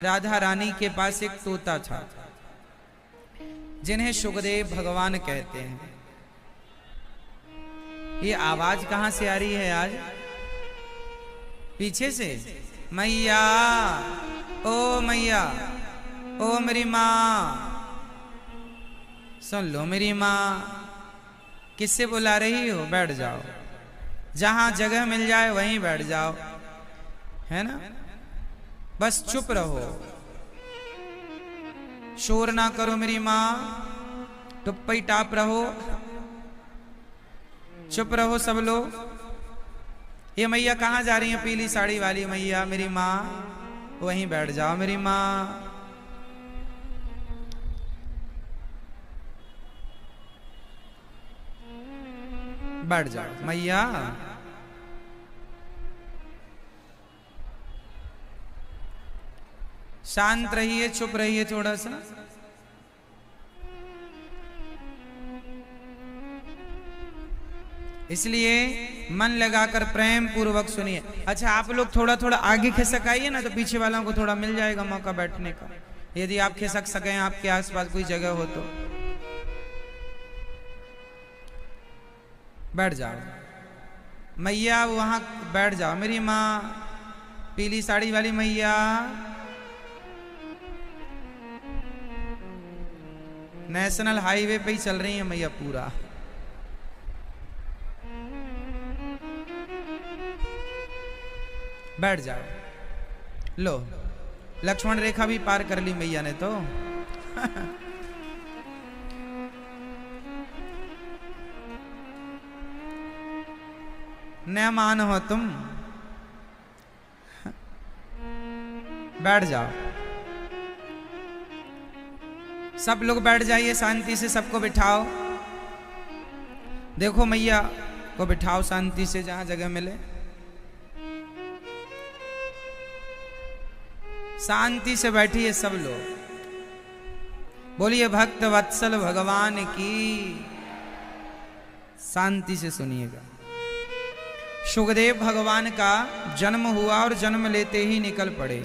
राधा रानी के पास एक तोता था जिन्हें सुखदेव भगवान कहते हैं। ये आवाज कहां से आ रही है आज? पीछे से। मैया, ओ मैया, ओ मेरी माँ, सुन लो मेरी माँ। किससे बुला रही हो? बैठ जाओ, जहां जगह मिल जाए वहीं बैठ जाओ, है ना? बस चुप रहो, शोर ना करो मेरी माँ, टुप्पी टाप रहो, चुप रहो सब लोग। ये मैया कहाँ जा रही है? पीली साड़ी वाली मैया, मेरी माँ, वहीं बैठ जाओ मेरी माँ। बैठ जाओ मैया। शांत रहिए, चुप रहिए थोड़ा सा। इसलिए मन लगाकर प्रेम पूर्वक सुनिए। अच्छा, आप लोग थोड़ा थोड़ा आगे खिसक आइए ना, तो पीछे वालों को थोड़ा मिल जाएगा मौका बैठने का, यदि आप खिसक सकें, आपके आसपास कोई जगह हो तो। बैठ जाओ मैया, वहां बैठ जाओ मेरी माँ, पीली साड़ी वाली मैया। नेशनल हाईवे पे ही चल रही है मैया पूरा। बैठ जाओ। लो, लक्ष्मण रेखा भी पार कर ली मैया ने तो। न मान हो तुम। बैठ जाओ, सब लोग बैठ जाइए, शांति से सबको बिठाओ। देखो मैया को बिठाओ शांति से, जहां जगह मिले शांति से बैठिए सब लोग। बोलिए भक्त वत्सल भगवान की। शांति से सुनिएगा। सुखदेव भगवान का जन्म हुआ और जन्म लेते ही निकल पड़े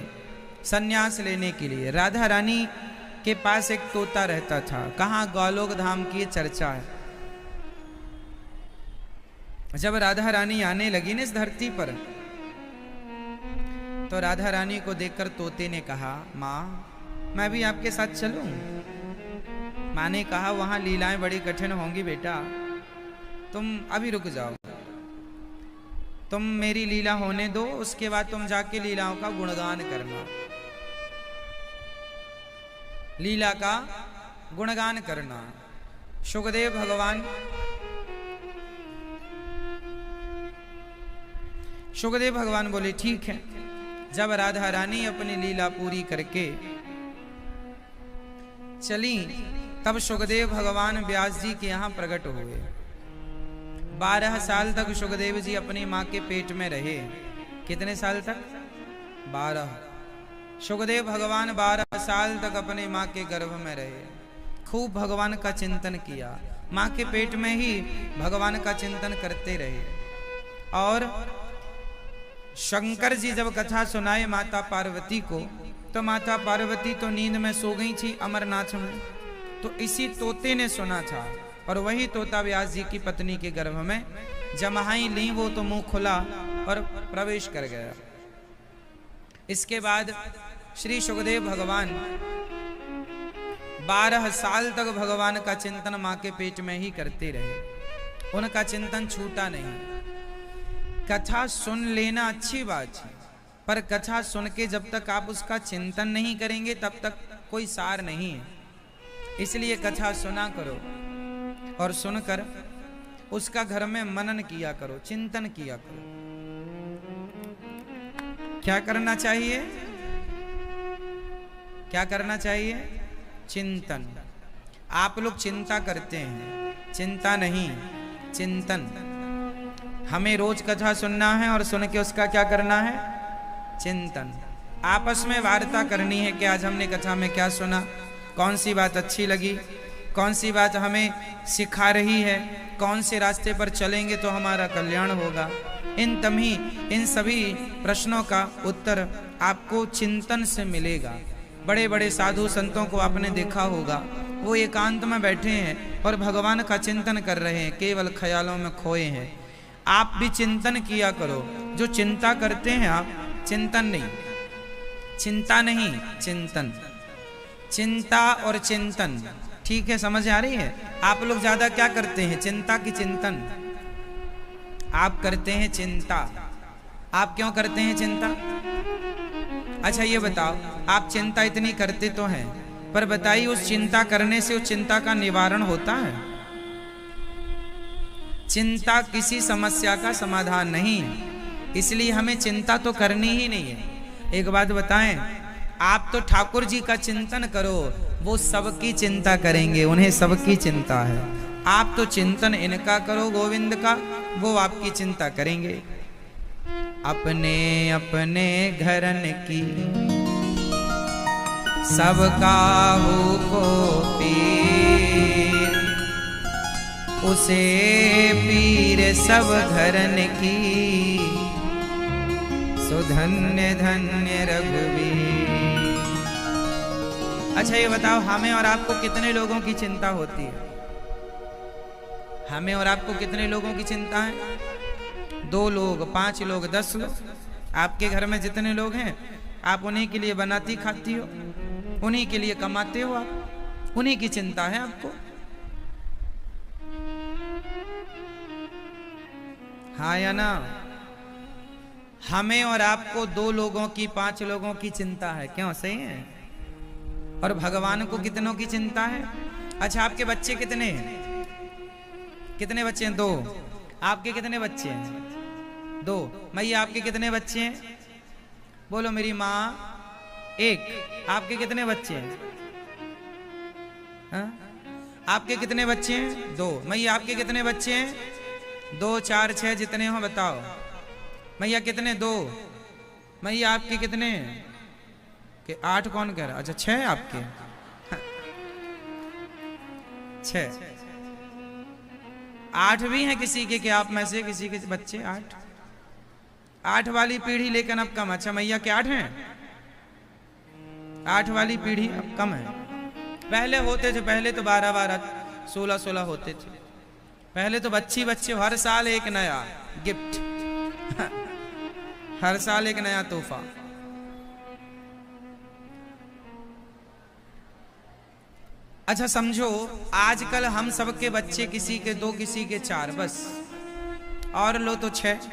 सन्यास लेने के लिए। राधा रानी के पास एक तोता रहता था। कहाँ? गोलोक धाम की चर्चा है। जब राधा रानी आने लगी ना इस धरती पर, तो राधा रानी को देखकर तोते ने कहा, माँ मैं भी आपके साथ चलूं? माँ ने कहा, वहां लीलाएं बड़ी कठिन होंगी बेटा, तुम अभी रुक जाओ, तुम मेरी लीला होने दो, उसके बाद तुम जाके लीलाओं का गुणगान करना, लीला का गुणगान करना। सुखदेव भगवान बोले ठीक है। जब राधा रानी अपनी लीला पूरी करके चली, तब सुखदेव भगवान व्यास जी के यहाँ प्रकट हुए। 12 साल तक सुखदेव जी अपनी माँ के पेट में रहे। कितने साल तक? 12। सुखदेव भगवान 12 साल तक अपनी माँ के गर्भ में रहे। खूब भगवान का चिंतन किया, माँ के पेट में ही भगवान का चिंतन करते रहे। और शंकर जी जब कथा सुनाए माता पार्वती को, तो माता पार्वती तो नींद में सो गई थी अमरनाथ में, तो इसी तोते ने सुना था। और वही तोता व्यास जी की पत्नी के गर्भ में जमाई ली, वो तो मुंह खुला और प्रवेश कर गया। इसके बाद श्री सुखदेव भगवान 12 साल तक भगवान का चिंतन माँ के पेट में ही करते रहे। उनका चिंतन छूटा नहीं। कथा सुन लेना अच्छी बात है, पर कथा सुन के जब तक आप उसका चिंतन नहीं करेंगे तब तक कोई सार नहीं है। इसलिए कथा सुना करो और सुनकर उसका घर में मनन किया करो, चिंतन किया करो। क्या करना चाहिए? क्या करना चाहिए? चिंतन। आप लोग चिंता करते हैं, चिंता नहीं, चिंतन। हमें रोज कथा सुनना है और सुन के उसका क्या करना है? चिंतन। आपस में वार्ता करनी है कि आज हमने कथा में क्या सुना, कौन सी बात अच्छी लगी, कौन सी बात हमें सिखा रही है, कौन से रास्ते पर चलेंगे तो हमारा कल्याण होगा। इन सभी प्रश्नों का उत्तर आपको चिंतन से मिलेगा। बड़े बड़े साधु संतों को आपने देखा होगा, वो एकांत में बैठे हैं और भगवान का चिंतन कर रहे हैं, केवल ख्यालों में खोए हैं। आप भी चिंतन किया करो। जो चिंता करते हैं आप, चिंतन नहीं, चिंता नहीं, चिंतन, चिंता और चिंतन, ठीक है, समझ आ रही है? आप लोग ज्यादा क्या करते हैं, चिंता की चिंतन? आप करते हैं चिंता। आप क्यों करते हैं चिंता? अच्छा ये बताओ, आप चिंता इतनी करते तो हैं, पर बताइए उस चिंता करने से उस चिंता का निवारण होता है? चिंता किसी समस्या का समाधान नहीं, इसलिए हमें चिंता तो करनी ही नहीं है। एक बात बताएं, आप तो ठाकुर जी का चिंतन करो, वो सबकी चिंता करेंगे, उन्हें सबकी चिंता है। आप तो चिंतन इनका करो, गोविंद का, वो आपकी चिंता करेंगे। अपने अपने घरन की सबका को पीर, उसे पीर सब घरन की, सुधन्य धन्य रघुवीर। अच्छा ये बताओ, हमें और आपको कितने लोगों की चिंता होती है? हमें और आपको कितने लोगों की चिंता है? 2 लोग, 5 लोग, 10 लोग? आपके घर में जितने लोग हैं, आप उन्हीं के लिए बनाती खाती हो, उन्हीं के लिए कमाते हो, आप उन्हीं की चिंता है आपको। हाँ या ना? हमें और आपको 2 लोगों की, 5 लोगों की चिंता है, क्यों? सही है। और भगवान को कितनों की चिंता है? अच्छा आपके बच्चे कितने हैं? कितने बच्चे हैं? 2। आपके कितने बच्चे हैं? 2। मैया आपके कितने बच्चे हैं? बोलो मेरी माँ 1। आपके कितने बच्चे हैं? हा? आपके कितने बच्चे हैं? 2। मैया आपके कितने बच्चे हैं? 2, 4, 6 जितने हो बताओ। मैया कितने? 2। मैया आपके कितने हैं? कि 8 कौन कह रहा? अच्छा 6 आपके। 6। 8 भी हैं किसी के, कि आप में से किसी के बच्चे 8 वाली पीढ़ी, लेकिन अब कम। अच्छा मैया के 8 हैं? 8 वाली पीढ़ी अब कम है। पहले होते थे, पहले तो 12-12, 16-16 होते थे। पहले तो बच्चे हर साल एक नया गिफ्ट हर साल एक नया तोहफा। अच्छा समझो, आजकल हम सबके बच्चे किसी के 2, किसी के 4 बस, और लो तो 6।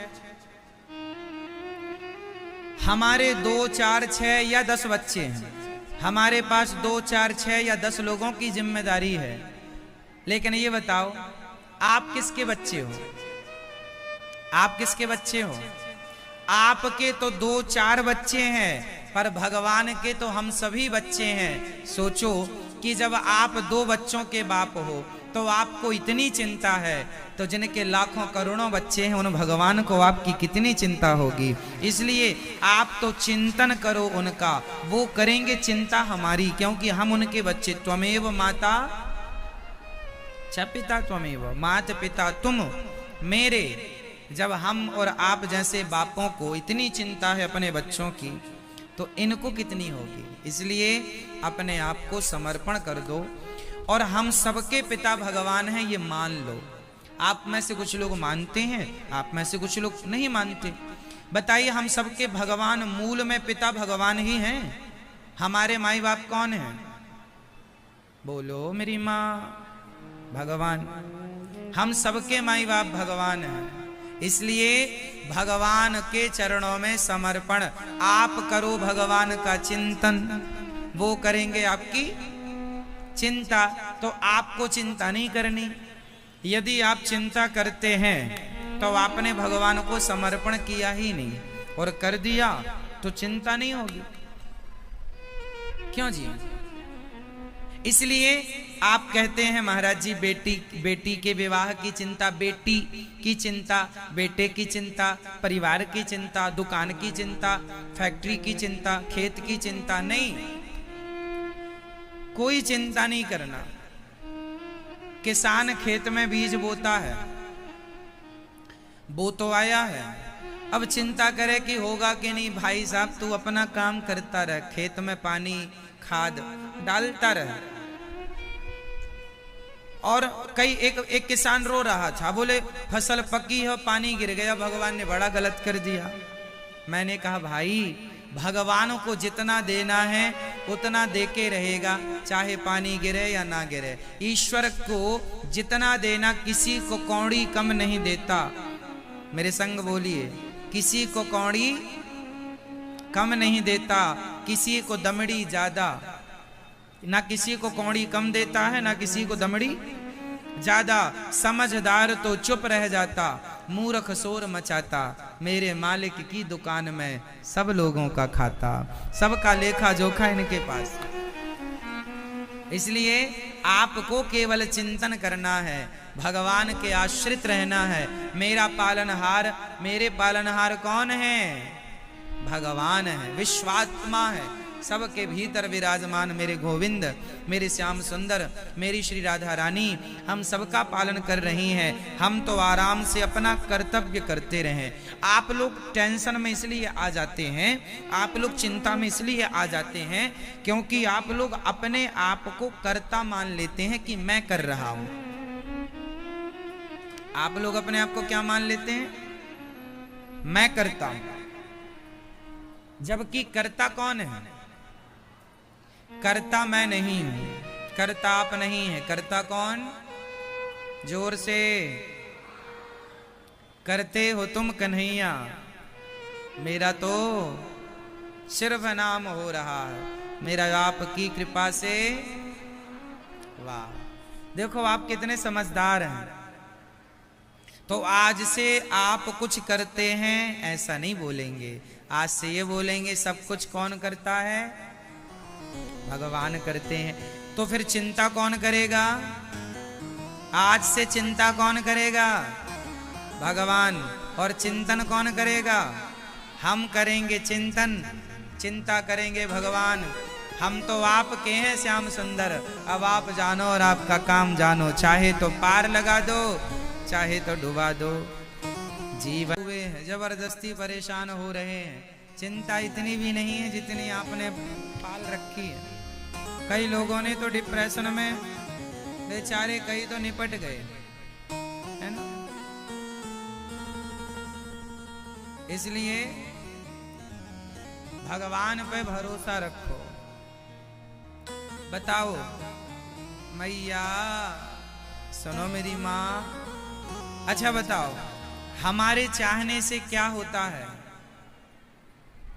हमारे 2, 4, 6 या 10 बच्चे हैं, हमारे पास 2, 4, 6 या 10 लोगों की जिम्मेदारी है। लेकिन ये बताओ, आप किसके बच्चे हो? आप किसके बच्चे हो? आपके तो 2, 4 बच्चे हैं, पर भगवान के तो हम सभी बच्चे हैं। सोचो कि जब आप 2 बच्चों के बाप हो तो आपको इतनी चिंता है, तो जिनके लाखों करोड़ों बच्चे हैं, उन भगवान को आपकी कितनी चिंता होगी। इसलिए आप तो चिंतन करो उनका, वो करेंगे चिंता हमारी, क्योंकि हम उनके बच्चे। त्वमेव माता च पिता त्वमेव, माता पिता तुम मेरे। जब हम और आप जैसे बापों को इतनी चिंता है अपने बच्चों की, तो इनको कितनी होगी। इसलिए अपने आप को समर्पण कर दो, और हम सबके पिता भगवान हैं, ये मान लो। आप में से कुछ लोग मानते हैं, आप में से कुछ लोग नहीं मानते। बताइए, हम सबके भगवान मूल में पिता भगवान ही हैं। हमारे माई बाप कौन हैं? बोलो मेरी माँ, भगवान। हम सबके माई बाप भगवान हैं। इसलिए भगवान के चरणों में समर्पण। आप करो भगवान का चिंतन, वो करेंगे आपकी चिंता। तो आपको चिंता नहीं करनी। यदि आप चिंता करते हैं तो आपने भगवान को समर्पण किया ही नहीं, और कर दिया तो चिंता नहीं होगी। क्यों जी? इसलिए आप कहते हैं महाराज जी, बेटी के विवाह की चिंता, बेटी की चिंता, बेटे की चिंता, परिवार की चिंता, दुकान की चिंता, फैक्ट्री की चिंता, खेत की चिंता। नहीं, कोई चिंता नहीं करना। किसान खेत में बीज बोता है, बो तो आया है, अब चिंता करे कि होगा कि नहीं। भाई साहब तू अपना काम करता रह, खेत में पानी खाद डालता रह। और एक किसान रो रहा था, बोले फसल पकी हो, पानी गिर गया, भगवान ने बड़ा गलत कर दिया। मैंने कहा भाई भगवान को जितना देना है उतना देके रहेगा, चाहे पानी गिरे या ना गिरे। ईश्वर को जितना देना, किसी को कौड़ी कम नहीं देता। मेरे संग बोलिए, किसी को कौड़ी कम नहीं देता, किसी को दमड़ी ज्यादा। ना किसी को कौड़ी कम देता है, ना किसी को दमड़ी ज्यादा। समझदार तो चुप रह जाता, मूर्ख शोर मचाता। मेरे मालिक की दुकान में सब लोगों का खाता, सबका लेखा जोखा इनके पास। इसलिए आपको केवल चिंतन करना है, भगवान के आश्रित रहना है। मेरा पालनहार, मेरे पालनहार कौन है? भगवान है, विश्वात्मा है, सबके भीतर विराजमान मेरे गोविंद, मेरे श्याम सुंदर, मेरी श्री राधा रानी हम सबका पालन कर रही हैं। हम तो आराम से अपना कर्तव्य करते रहें। आप लोग टेंशन में इसलिए आ जाते हैं, आप लोग चिंता में इसलिए आ जाते हैं क्योंकि आप लोग अपने आप को कर्ता मान लेते हैं कि मैं कर रहा हूं। आप लोग अपने आप को क्या मान लेते हैं? मैं करता हूं। जबकि कर्ता कौन है? कर्ता मैं नहीं हूं, कर्ता आप नहीं है। कर्ता कौन? जोर से करते हो तुम कन्हैया, मेरा तो सिर्फ नाम हो रहा है, मेरा आपकी कृपा से। वाह, देखो आप कितने समझदार हैं। तो आज से आप कुछ करते हैं ऐसा नहीं बोलेंगे, आज से ये बोलेंगे सब कुछ कौन करता है? भगवान करते हैं। तो फिर चिंता कौन करेगा? आज से चिंता कौन करेगा? भगवान। और चिंतन कौन करेगा? हम करेंगे चिंतन, चिंता करेंगे भगवान। हम तो आपके हैं श्याम सुंदर, अब आप जानो और आपका काम जानो। चाहे तो पार लगा दो, चाहे तो डुबा दो। जीवन हुए हैं, जबरदस्ती परेशान हो रहे हैं। चिंता इतनी भी नहीं है जितनी आपने पाल रखी है। कई लोगों ने तो डिप्रेशन में बेचारे कई तो निपट गए, है ना। इसलिए भगवान पे भरोसा रखो। बताओ मैया, सुनो मेरी माँ, अच्छा बताओ हमारे चाहने से क्या होता है?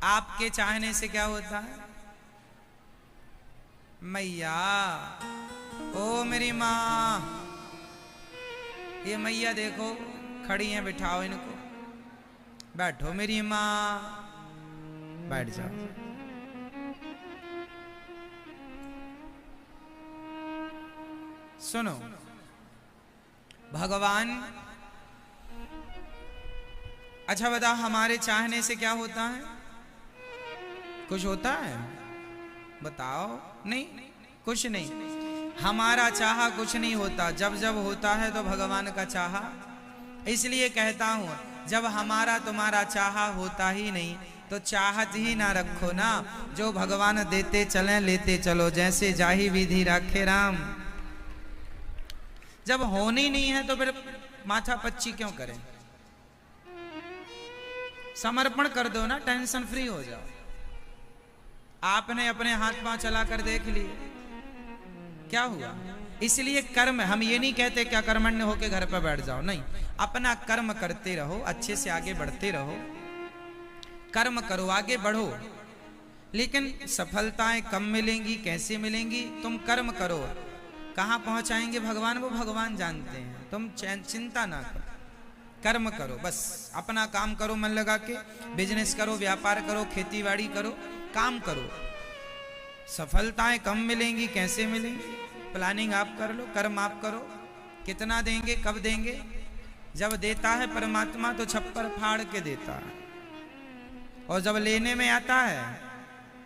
आपके चाहने से क्या होता है? मैया, ओ मेरी माँ, ये मैया देखो खड़ी हैं, बिठाओ इनको। बैठो मेरी माँ, बैठ जाओ। सुनो, भगवान, अच्छा बताओ हमारे चाहने से क्या होता है? कुछ होता है? बताओ। नहीं, कुछ नहीं। हमारा चाहा कुछ नहीं होता, जब जब होता है तो भगवान का चाहा। इसलिए कहता हूं, जब हमारा तुम्हारा चाहा होता ही नहीं तो चाहत ही ना रखो ना। जो भगवान देते चलें, लेते चलो, जैसे जाही विधि राखे राम। जब होनी नहीं है तो फिर माथा पच्ची क्यों करें? समर्पण कर दो ना, टेंशन फ्री हो जाओ। आपने अपने हाथ पांव चलाकर देख लिए, क्या हुआ? इसलिए कर्म, हम ये नहीं कहते क्या कर्मण्य होके घर पर बैठ जाओ, नहीं। अपना कर्म करते रहो, अच्छे से आगे बढ़ते रहो, कर्म करो, आगे बढ़ो। लेकिन सफलताएं कम मिलेंगी, कैसे मिलेंगी? तुम कर्म करो। कहां पहुंचाएंगे भगवान, वो भगवान जानते हैं। तुम चिंता ना करो, कर्म करो, बस अपना काम करो, मन लगा के बिजनेस करो, व्यापार करो, खेती बाड़ी करो, काम करो। सफलताएं कम मिलेंगी, कैसे मिलेंगी? प्लानिंग आप कर लो, कर्म आप करो। कितना देंगे, कब देंगे? जब देता है परमात्मा तो छप्पर फाड़ के देता है, और जब लेने में आता है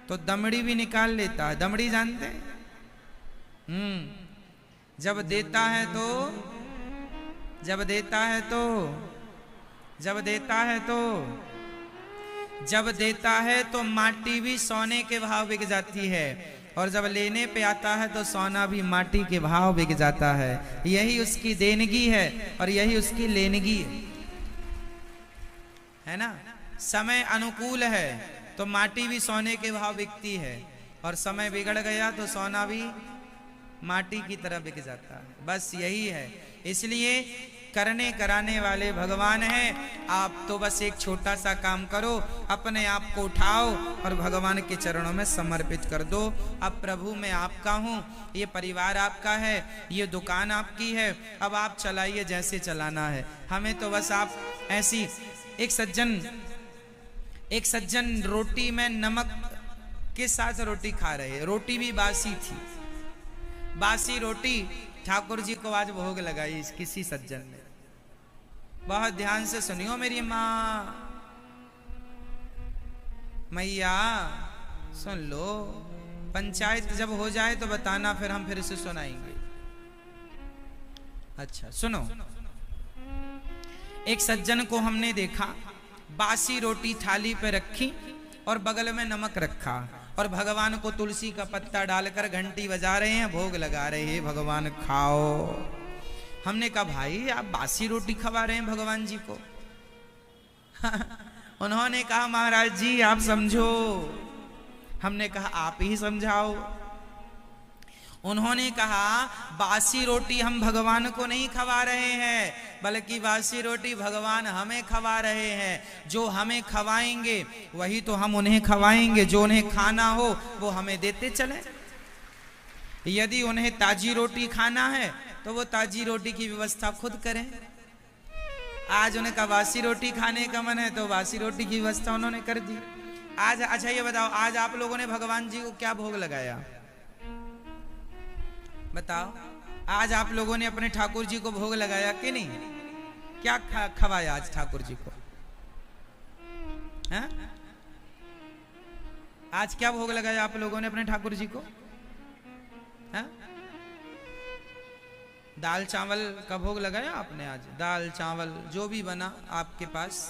तो दमड़ी भी निकाल लेता है। दमड़ी जानते हैं? जब देता है तो, जब देता है तो, जब देता है तो जब देता है तो माटी भी सोने के भाव बिक जाती है, और जब लेने पे आता है तो सोना भी माटी के भाव बिक जाता है। यही उसकी देनगी है और यही उसकी लेनगी है ना। समय अनुकूल है तो माटी भी सोने के भाव बिकती है, और समय बिगड़ गया तो सोना भी माटी की तरह बिक जाता है। बस यही है। इसलिए करने कराने वाले भगवान हैं। आप तो बस एक छोटा सा काम करो, अपने आप को उठाओ और भगवान के चरणों में समर्पित कर दो। अब प्रभु मैं आपका हूँ, ये परिवार आपका है, ये दुकान आपकी है, अब आप चलाइए जैसे चलाना है। हमें तो बस आप ऐसी एक सज्जन रोटी में नमक के साथ रोटी खा रहे, रोटी भी बासी थी। बासी रोटी ठाकुर जी को आज भोग लगाई किसी सज्जन ने। बहुत ध्यान से सुनियो मेरी माँ, मैया सुन लो। पंचायत जब हो जाए तो बताना, फिर हम फिर से सुनाएंगे। अच्छा सुनो, एक सज्जन को हमने देखा, बासी रोटी थाली पे रखी और बगल में नमक रखा, और भगवान को तुलसी का पत्ता डालकर घंटी बजा रहे हैं, भोग लगा रहे हैं, भगवान खाओ। हमने कहा भाई आप बासी रोटी खवा रहे हैं भगवान जी को। उन्होंने कहा महाराज जी आप समझो। हमने कहा आप ही समझाओ। उन्होंने कहा बासी रोटी हम भगवान को नहीं खवा रहे हैं, बल्कि बासी रोटी भगवान हमें खवा रहे हैं। जो हमें खवाएंगे वही तो हम उन्हें खवाएंगे, जो उन्हें खाना हो वो हमें देते चले। यदि उन्हें ताजी रोटी खाना है तो वो ताजी रोटी की व्यवस्था खुद करें। आज उन्हें कहा बासी रोटी खाने का मन है तो बासी रोटी की व्यवस्था उन्होंने कर दी। आज अच्छा ये बताओ, आज आप लोगों ने भगवान जी को क्या भोग लगाया? बताओ, आज आप लोगों ने अपने ठाकुर जी को भोग लगाया कि नहीं? क्या खवाया आज ठाकुर जी को? है? आज क्या भोग लगाया आप लोगों ने अपने ठाकुर जी को? है? दाल चावल का भोग लगाया आपने आज? दाल चावल जो भी बना आपके पास।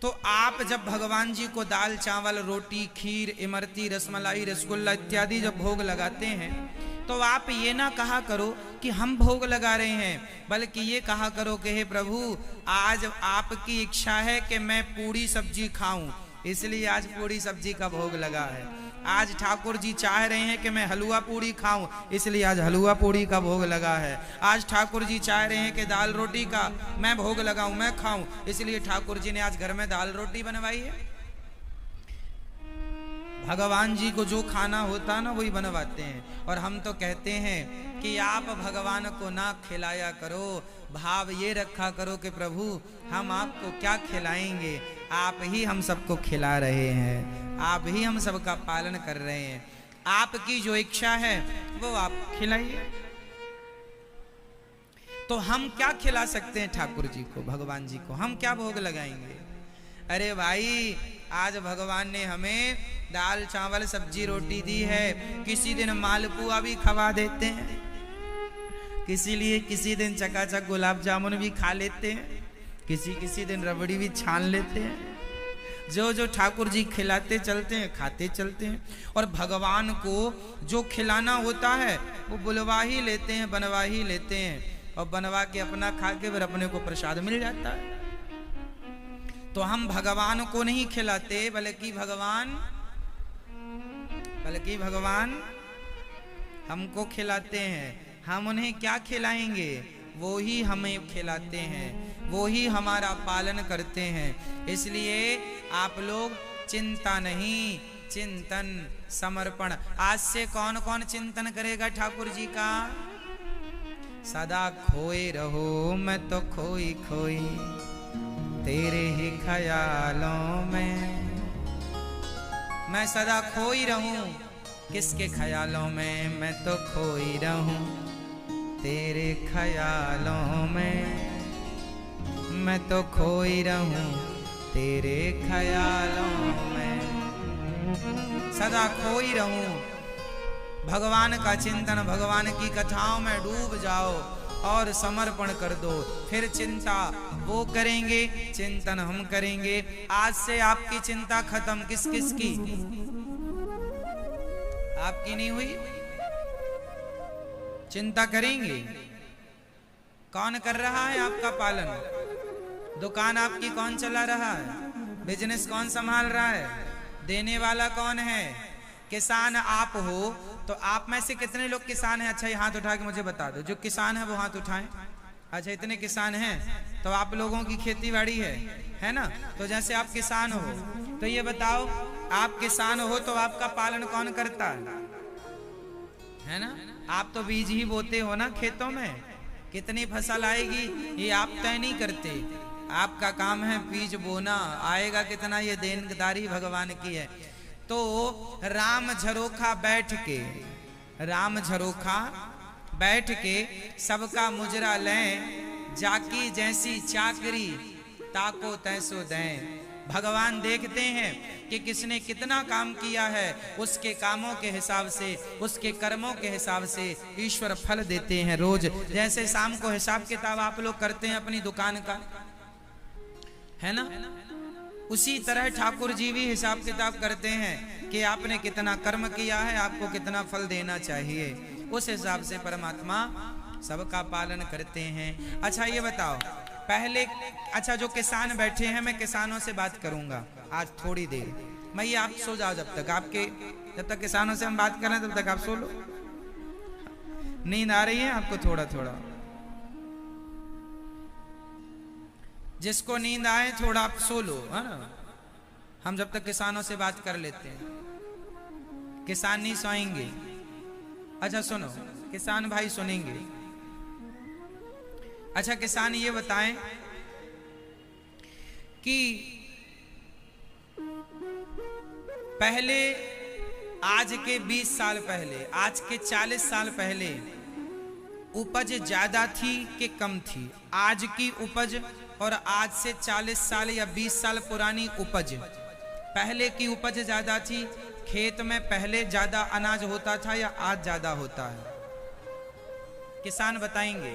तो आप जब भगवान जी को दाल चावल रोटी खीर इमरती रसमलाई रसगुल्ला इत्यादि जब भोग लगाते हैं तो आप ये ना कहा करो कि हम भोग लगा रहे हैं, बल्कि ये कहा करो कि हे प्रभु आज आपकी इच्छा है कि मैं पूरी सब्जी खाऊं, इसलिए आज पूरी सब्जी का भोग लगा है। आज ठाकुर जी चाह रहे हैं कि मैं हलवा पूड़ी खाऊं, इसलिए आज हलवा पूड़ी का भोग लगा है। आज ठाकुर जी चाह रहे हैं कि दाल रोटी का मैं भोग लगाऊं, मैं खाऊं, इसलिए ठाकुर जी ने आज घर में दाल रोटी बनवाई है। भगवान जी को जो खाना होता ना वही बनवाते हैं। और हम तो कहते हैं कि आप भगवान को ना खिलाया करो, भाव ये रखा करो कि प्रभु हम आपको क्या खिलाएंगे, आप ही हम सबको खिला रहे हैं, आप ही हम सबका पालन कर रहे हैं। आपकी जो इच्छा है वो आप खिलाइए। तो हम क्या खिला सकते हैं ठाकुर जी को, भगवान जी को? हम क्या भोग लगाएंगे? अरे भाई आज भगवान ने हमें दाल चावल सब्जी रोटी दी है, किसी दिन मालपुआ भी खवा देते हैं, किसी दिन चकाचक गुलाब जामुन भी खा लेते हैं, किसी दिन रबड़ी भी छान लेते हैं। जो ठाकुर जी खिलाते चलते हैं खाते चलते हैं। और भगवान को जो खिलाना होता है वो बुलवा ही लेते हैं, बनवा ही लेते हैं, और बनवा के अपना खा के फिर अपने को प्रसाद मिल जाता है। तो हम भगवान को नहीं खिलाते, बल्कि भगवान हमको खिलाते हैं। हम उन्हें क्या खिलाएंगे वो ही हमें खिलाते हैं, वो ही हमारा पालन करते हैं। इसलिए आप लोग चिंता नहीं, चिंतन समर्पण। आज से कौन कौन चिंतन करेगा ठाकुर जी का? सदा खोए रहो मैं तो खोई खोई तेरे ही ख्यालों में। मैं सदा खोई रहूं किसके ख्यालों में, मैं तो खोई रहूं तेरे ख्यालों में, मैं तो खोई रहूं तेरे ख्यालों में। सदा खोई रहूं, भगवान का चिंतन, भगवान की कथाओं में डूब जाओ। और समर्पण कर दो, फिर चिंता वो करेंगे, चिंतन हम करेंगे। आज से आपकी चिंता खत्म। किस किस की? आपकी नहीं हुई? चिंता करेंगे। कौन कर रहा है आपका पालन? दुकान आपकी कौन चला रहा है? बिजनेस कौन संभाल रहा है? देने वाला कौन है? किसान आप हो तो आप में से कितने लोग किसान हैं? अच्छा, ये हाथ उठा के मुझे बता दो। जो किसान है वो हाथ उठाएं। अच्छा, इतने किसान हैं तो आप लोगों की खेती बाड़ी है ना? तो जैसे आप किसान हो तो ये बताओ, आप किसान हो तो आपका पालन कौन करता है ना? आप तो बीज ही बोते हो ना खेतों में। कितनी फसल आएगी ये आप तय नहीं करते। आपका काम है बीज बोना, आएगा कितना ये देनदारी भगवान की है। तो राम झरोखा बैठ के सबका मुजरा लें, जाकी जैसी चाकरी ताको तैसो दें। भगवान देखते हैं कि किसने कितना काम किया है, उसके कामों के हिसाब से, उसके कर्मों के हिसाब से ईश्वर फल देते हैं रोज। जैसे शाम को हिसाब किताब आप लोग करते हैं अपनी दुकान का, है ना? उसी तरह ठाकुर जी भी हिसाब किताब करते हैं कि आपने कितना कर्म किया है, आपको कितना फल देना चाहिए। उस हिसाब से परमात्मा सबका पालन करते हैं। अच्छा ये बताओ, पहले अच्छा जो किसान बैठे हैं, मैं किसानों से बात करूंगा आज थोड़ी देर। मैं ये आप सो जाओ जब तक किसानों से हम बात कर रहे हैं तब तक आप सो लो। नींद आ रही है आपको? थोड़ा थोड़ा जिसको नींद आए थोड़ा आप सो लो, है ना? हम जब तक किसानों से बात कर लेते हैं। किसान नहीं सोएंगे। अच्छा सुनो, किसान भाई सुनेंगे। अच्छा किसान ये बताएं कि पहले, आज के 20 साल पहले, आज के 40 साल पहले उपज ज्यादा थी कि कम थी? आज की उपज और आज से 40 साल या 20 साल पुरानी उपज, पहले की उपज ज्यादा थी? खेत में पहले ज्यादा अनाज होता था या आज ज्यादा होता है? किसान बताएंगे।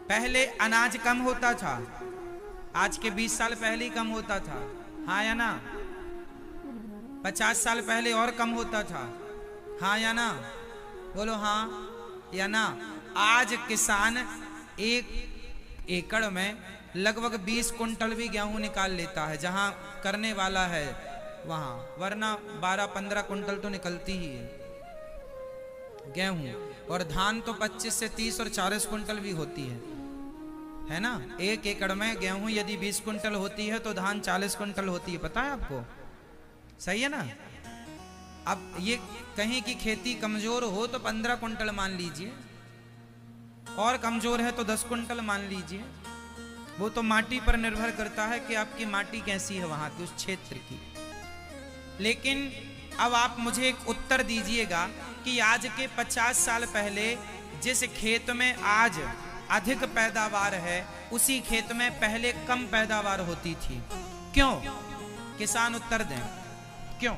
पहले अनाज कम होता था, आज के 20 साल पहले ही कम होता था, हाँ या ना? 50 साल पहले और कम होता था, हाँ या ना? बोलो हाँ या ना? आज किसान 1 एकड़ में लगभग 20 कुंटल भी गेहूं निकाल लेता है, जहां करने वाला है वहां, वरना 12-15 कुंटल तो निकलती ही है गेहूं। और धान तो 25 से 30 और 40 कुंटल भी होती है ना? 1 एकड़ में गेहूं यदि 20 कुंटल होती है तो धान 40 कुंटल होती है। पता है आपको? सही है ना? अब ये कहीं की खेती कमजोर हो तो 15 कुंटल मान लीजिए, और कमजोर है तो 10 कुंटल मान लीजिए। वो तो माटी पर निर्भर करता है कि आपकी माटी कैसी है वहां की, उस क्षेत्र की। लेकिन अब आप मुझे एक उत्तर दीजिएगा कि आज के 50 साल पहले जिस खेत में आज अधिक पैदावार है, उसी खेत में पहले कम पैदावार होती थी। क्यों? किसान उत्तर दें। क्यों?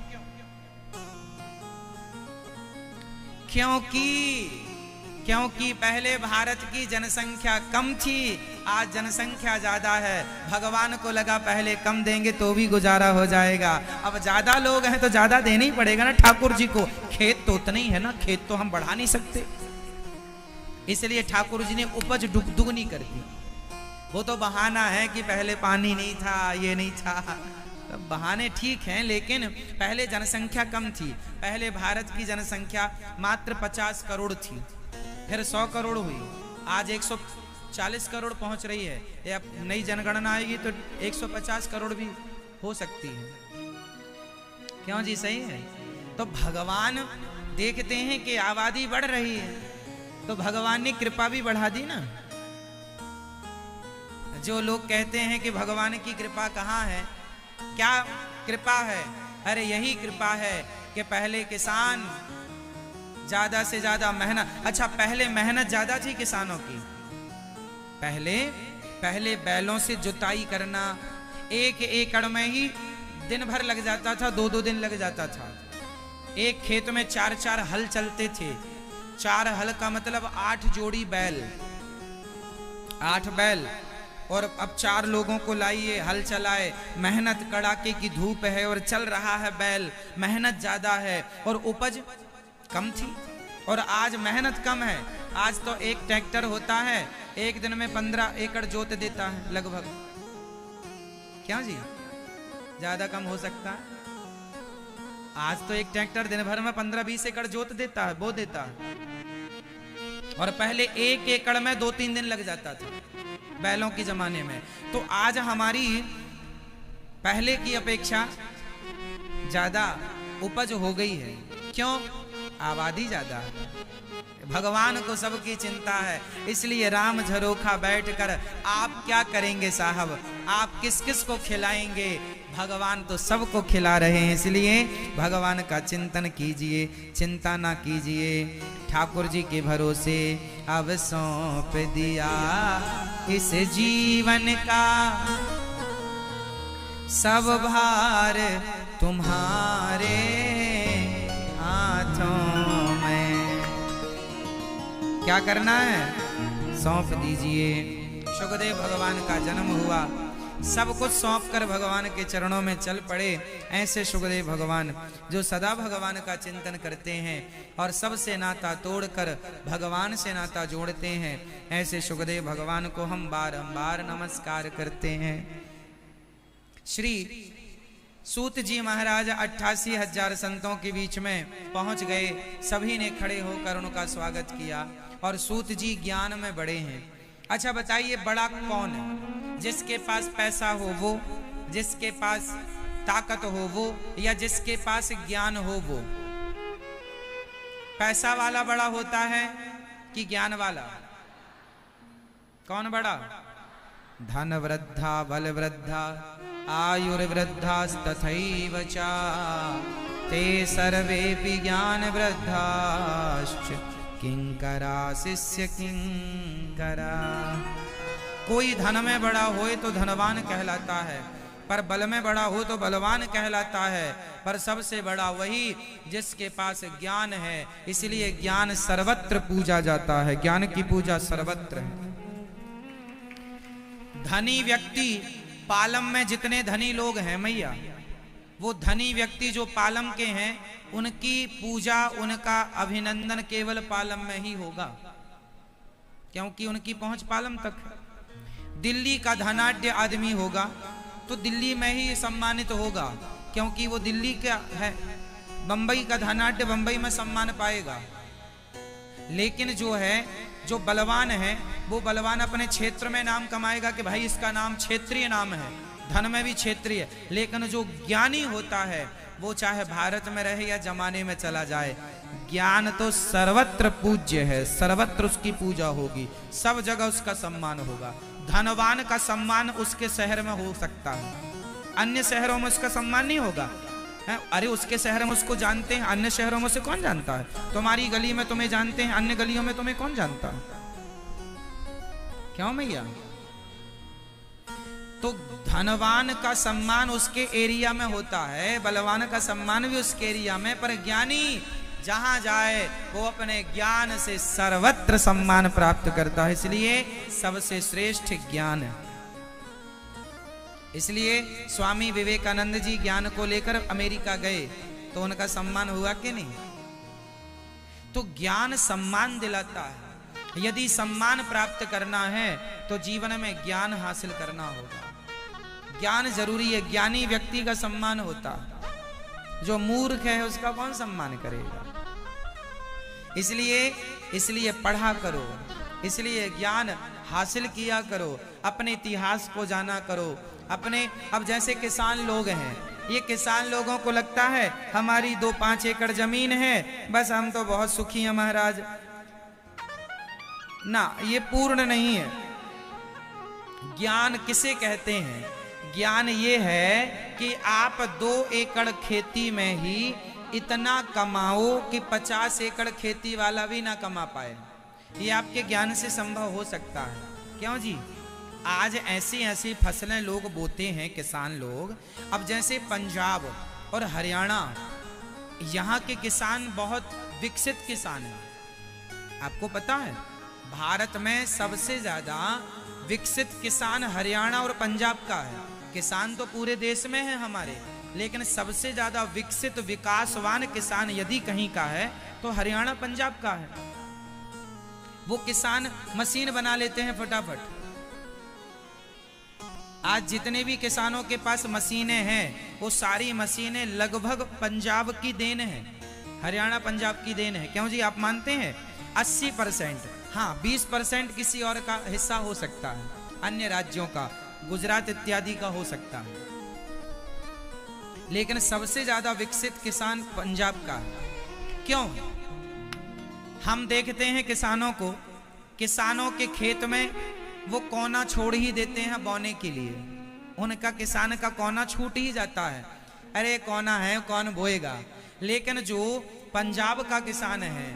क्योंकि पहले भारत की जनसंख्या कम थी, आज जनसंख्या ज्यादा है। भगवान को लगा पहले कम देंगे तो भी गुजारा हो जाएगा, अब ज्यादा लोग हैं तो ज्यादा देना ही पड़ेगा ना ठाकुर जी को। खेत तो उतना ही है ना, खेत तो हम बढ़ा नहीं सकते, इसलिए ठाकुर जी ने उपज दुगनी कर दी। वो तो बहाना है कि पहले पानी नहीं था, ये नहीं था, तब बहाने ठीक हैं, लेकिन पहले जनसंख्या कम थी। पहले भारत की जनसंख्या मात्र 50 करोड़ थी, फिर 100 करोड़ हुई, आज 140 करोड़ पहुंच रही है। या नई जनगणना आएगी तो 150 करोड़ भी हो सकती है। क्यों जी? सही है। तो भगवान देखते हैं कि आबादी बढ़ रही है तो भगवान ने कृपा भी बढ़ा दी ना। जो लोग कहते हैं कि भगवान की कृपा कहाँ है, क्या कृपा है? अरे यही कृपा है कि पहले किसान ज्यादा से ज्यादा मेहनत। अच्छा, पहले मेहनत ज्यादा थी किसानों की। पहले बैलों से जुताई करना, 1 एकड़ में ही दिन भर लग जाता था, 2-2 दिन लग जाता था। एक खेत में 4-4 हल चलते थे, 4 हल का मतलब 8 जोड़ी बैल, 8 बैल, और अब 4 लोगों को लाइए, हल चलाए, मेहनत, कड़ाके की धूप है और चल रहा है बैल, मेहनत ज्यादा है और उपज कम थी। और आज मेहनत कम है, आज तो एक ट्रैक्टर होता है, एक दिन में 15 एकड़ जोत देता है लगभग। क्यों जी, ज्यादा कम हो सकता है? आज तो एक ट्रैक्टर दिन भर में 15-20 एकड़ जोत देता है, बो देता है। और पहले 1 एकड़ में 2-3 दिन लग जाता था बैलों के जमाने में। तो आज हमारी पहले की अपेक्षा ज्यादा उपज हो गई है। क्यों? आबादी ज्यादा है, भगवान को सबकी चिंता है, इसलिए राम झरोखा बैठकर आप क्या करेंगे साहब, आप किस किस को खिलाएंगे? भगवान तो सबको खिला रहे हैं, इसलिए भगवान का चिंतन कीजिए, चिंता ना कीजिए। ठाकुर जी के भरोसे अब सौंप दिया इस जीवन का, सब भार तुम्हारे हाथों में। क्या करना है? सौंप दीजिए। सुखदेव भगवान का जन्म हुआ, सब कुछ सौंप कर भगवान के चरणों में चल पड़े। ऐसे सुखदेव भगवान जो सदा भगवान का चिंतन करते हैं और सबसे नाता तोड़कर भगवान से नाता जोड़ते हैं, ऐसे सुखदेव भगवान को हम बारंबार नमस्कार करते हैं। श्री सूत जी महाराज 88,000 संतों के बीच में पहुंच गए, सभी ने खड़े होकर उनका स्वागत किया और सूत जी ज्ञान में बड़े हैं। अच्छा बताइए, बड़ा कौन है? जिसके पास पैसा हो वो, जिसके पास ताकत हो वो, या जिसके पास ज्ञान हो वो? पैसा वाला बड़ा होता है कि ज्ञान वाला? कौन बड़ा? धन वृद्धा बल वृद्धा आयुर्वृद्धास्तथैव च ते सर्वेऽपि ज्ञान वृद्धाश्च किंकरा शिष्य किंकरा। कोई धन में बड़ा होए तो धनवान कहलाता है, पर बल में बड़ा हो तो बलवान कहलाता है, पर सबसे बड़ा वही जिसके पास ज्ञान है। इसलिए ज्ञान सर्वत्र पूजा जाता है, ज्ञान की पूजा सर्वत्र है। धनी व्यक्ति, पालम में जितने धनी लोग हैं मैया, वो धनी व्यक्ति जो पालम के हैं, उनकी पूजा, उनका अभिनंदन केवल पालम में ही होगा, क्योंकि उनकी पहुंच पालम तक है। दिल्ली का धनाढ्य आदमी होगा तो दिल्ली में ही सम्मानित होगा, क्योंकि वो दिल्ली का है। बंबई का धनाढ्य बंबई में सम्मान पाएगा। लेकिन जो है, जो बलवान है, वो बलवान अपने क्षेत्र में नाम कमाएगा कि भाई इसका नाम क्षेत्रीय नाम है, धन में भी क्षेत्रीय। लेकिन जो ज्ञानी होता है वो चाहे भारत में रहे या जमाने में चला जाए, ज्ञान तो सर्वत्र पूज्य है, सर्वत्र उसकी पूजा होगी, सब जगह उसका सम्मान होगा। धनवान का सम्मान उसके शहर में हो सकता है, अन्य शहरों में उसका सम्मान नहीं होगा है? अरे उसके शहर में उसको जानते हैं, अन्य शहरों में से कौन जानता है? तुम्हारी गली में तुम्हें जानते हैं, अन्य गलियों में तुम्हें कौन जानता है? क्यों मैया? तो धनवान का सम्मान उसके एरिया में होता है, बलवान का सम्मान भी उसके एरिया में, पर ज्ञानी जहां जाए वो अपने ज्ञान से सर्वत्र सम्मान प्राप्त करता है। इसलिए सबसे श्रेष्ठ ज्ञान है। इसलिए स्वामी विवेकानंद जी ज्ञान को लेकर अमेरिका गए तो उनका सम्मान हुआ कि नहीं? तो ज्ञान सम्मान दिलाता है। यदि सम्मान प्राप्त करना है तो जीवन में ज्ञान हासिल करना होगा। ज्ञान जरूरी है, ज्ञानी व्यक्ति का सम्मान होता है, जो मूर्ख है उसका कौन सम्मान करेगा? इसलिए पढ़ा करो, इसलिए ज्ञान हासिल किया करो, अपने इतिहास को जाना करो। अब जैसे किसान लोग हैं, ये किसान लोगों को लगता है हमारी 2-5 एकड़ जमीन है, बस हम तो बहुत सुखी हैं महाराज। ना, ये पूर्ण नहीं है। ज्ञान किसे कहते हैं? ज्ञान ये है कि आप 2 एकड़ खेती में ही इतना कमाओ कि 50 एकड़ खेती वाला भी ना कमा पाए। ये आपके ज्ञान से संभव हो सकता है। क्यों जी? आज ऐसी ऐसी फसलें लोग बोते हैं किसान लोग। अब जैसे पंजाब और हरियाणा, यहाँ के किसान बहुत विकसित किसान हैं। आपको पता है भारत में सबसे ज्यादा विकसित किसान हरियाणा और पंजाब का है। किसान तो पूरे देश में है हमारे, लेकिन सबसे ज्यादा विकसित विकासवान किसान यदि कहीं का है तो हरियाणा पंजाब का है। वो किसान मशीन बना लेते हैं फटाफट। आज जितने भी किसानों के पास मशीनें हैं वो सारी मशीनें लगभग पंजाब की देन है, हरियाणा पंजाब की देन है। क्यों जी, आप मानते हैं? 80%, हाँ 20% किसी और का हिस्सा हो सकता है, अन्य राज्यों का, गुजरात इत्यादि का हो सकता है, लेकिन सबसे ज्यादा विकसित किसान पंजाब का है। क्यों? हम देखते हैं किसानों को, किसानों के खेत में वो कोना छोड़ ही देते हैं बोने के लिए। उनका किसान का कोना छूट ही जाता है, अरे कोना है कौन बोएगा। लेकिन जो पंजाब का किसान है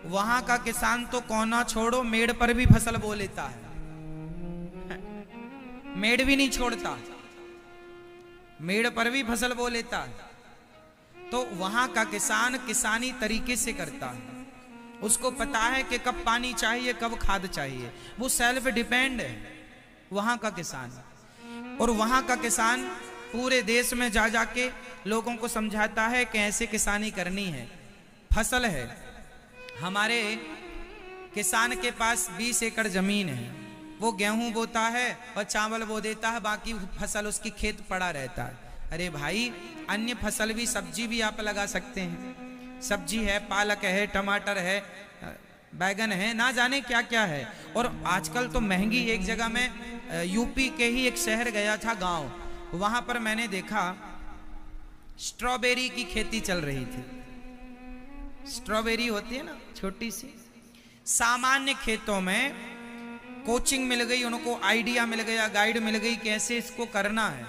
वहां का किसान तो कोना छोड़ो मेड़ पर भी फसल बो लेता है, मेड़ भी नहीं छोड़ता, मेड़ पर भी फसल बो लेता है। तो वहां का किसान किसानी तरीके से करता है, उसको पता है कि कब पानी चाहिए कब खाद चाहिए, वो सेल्फ डिपेंड है वहां का किसान। और वहां का किसान पूरे देश में जा जाके लोगों को समझाता है कि ऐसे किसानी करनी है। फसल है, हमारे किसान के पास 20 एकड़ जमीन है, वो गेहूं बोता है और चावल बो देता है, बाकी फसल उसकी खेत पड़ा रहता है। अरे भाई, अन्य फसल भी, सब्जी भी आप लगा सकते हैं। सब्जी है, पालक है, टमाटर है, बैगन है, ना जाने क्या क्या है। और आजकल तो महंगी, एक जगह में यूपी के ही एक शहर गया था, गांव, वहां पर मैंने देखा स्ट्रॉबेरी की खेती चल रही थी। स्ट्रॉबेरी होती है ना छोटी सी, सामान्य खेतों में कोचिंग मिल गई उनको, आइडिया मिल गया, गाइड मिल गई कैसे इसको करना है।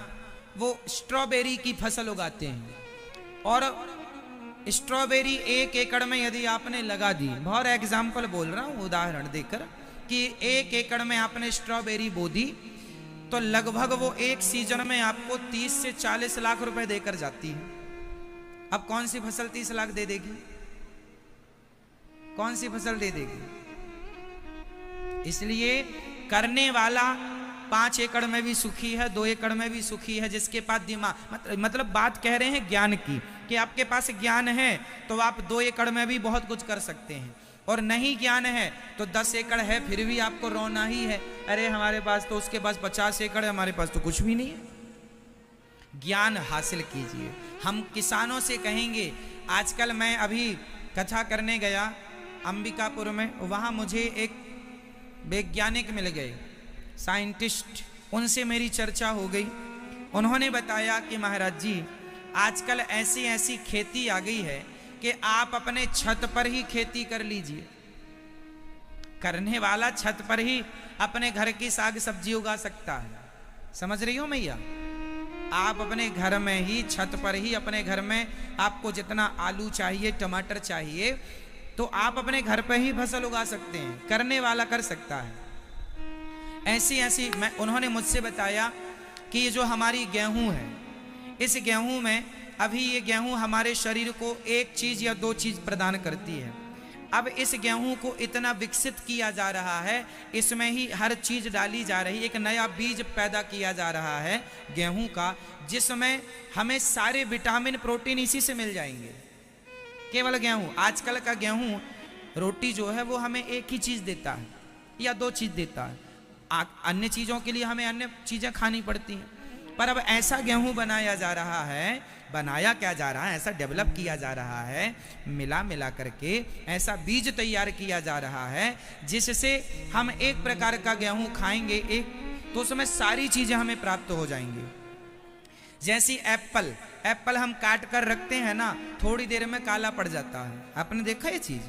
वो स्ट्रॉबेरी की फसल उगाते हैं और स्ट्रॉबेरी 1 एकड़ में यदि आपने लगा दी, बहुत एग्जाम्पल बोल रहा हूं उदाहरण देकर, कि 1 एकड़ में आपने स्ट्रॉबेरी बो दी तो लगभग वो एक सीजन में आपको 30 से 40 लाख रुपए देकर जाती है। अब कौन सी फसल 30 लाख दे देगी? कौन सी फसल दे देगी? इसलिए करने वाला 5 एकड़ में भी सुखी है, 2 एकड़ में भी सुखी है, जिसके पास दिमाग, मतलब बात कह रहे हैं ज्ञान की, कि आपके पास ज्ञान है तो आप 2 एकड़ में भी बहुत कुछ कर सकते हैं, और नहीं ज्ञान है तो 10 एकड़ है फिर भी आपको रोना ही है, अरे हमारे पास तो, उसके पास 50 एकड़ है, हमारे पास तो कुछ भी नहीं है। ज्ञान हासिल कीजिए। हम किसानों से कहेंगे, आजकल मैं अभी कथा करने गया अंबिकापुर में, वहाँ मुझे एक वैज्ञानिक मिल गए, साइंटिस्ट, उनसे मेरी चर्चा हो गई। उन्होंने बताया कि महाराज जी आजकल ऐसी ऐसी खेती आ गई है कि आप अपने छत पर ही खेती कर लीजिए। करने वाला छत पर ही अपने घर की साग सब्जी उगा सकता है। समझ रही हो मैया? आप अपने घर में ही, छत पर ही, अपने घर में आपको जितना आलू चाहिए, टमाटर चाहिए, तो आप अपने घर पर ही फसल उगा सकते हैं। करने वाला कर सकता है। ऐसी ऐसी उन्होंने मुझसे बताया कि ये जो हमारी गेहूं है, इस गेहूं में अभी ये गेहूं हमारे शरीर को एक चीज या 2 चीज प्रदान करती है। अब इस गेहूं को इतना विकसित किया जा रहा है, इसमें ही हर चीज डाली जा रही है, एक नया बीज पैदा किया जा रहा है गेहूं का, जिसमें हमें सारे विटामिन प्रोटीन इसी से मिल जाएंगे। केवल गेहूं, आजकल का गेहूं रोटी जो है वो हमें एक ही चीज देता है या 2 चीज देता है, अन्य चीजों के लिए हमें अन्य चीजें खानी पड़ती हैं। पर अब ऐसा गेहूं बनाया जा रहा है, बनाया क्या जा रहा है, ऐसा डेवलप किया जा रहा है, मिला मिला करके ऐसा बीज तैयार किया जा रहा है जिससे हम एक प्रकार का गेहूं खाएंगे एक, तो उसमें सारी चीजें हमें प्राप्त हो जाएंगी। जैसी एप्पल हम काट कर रखते हैं ना, थोड़ी देर में काला पड़ जाता है। आपने देखा ये चीज?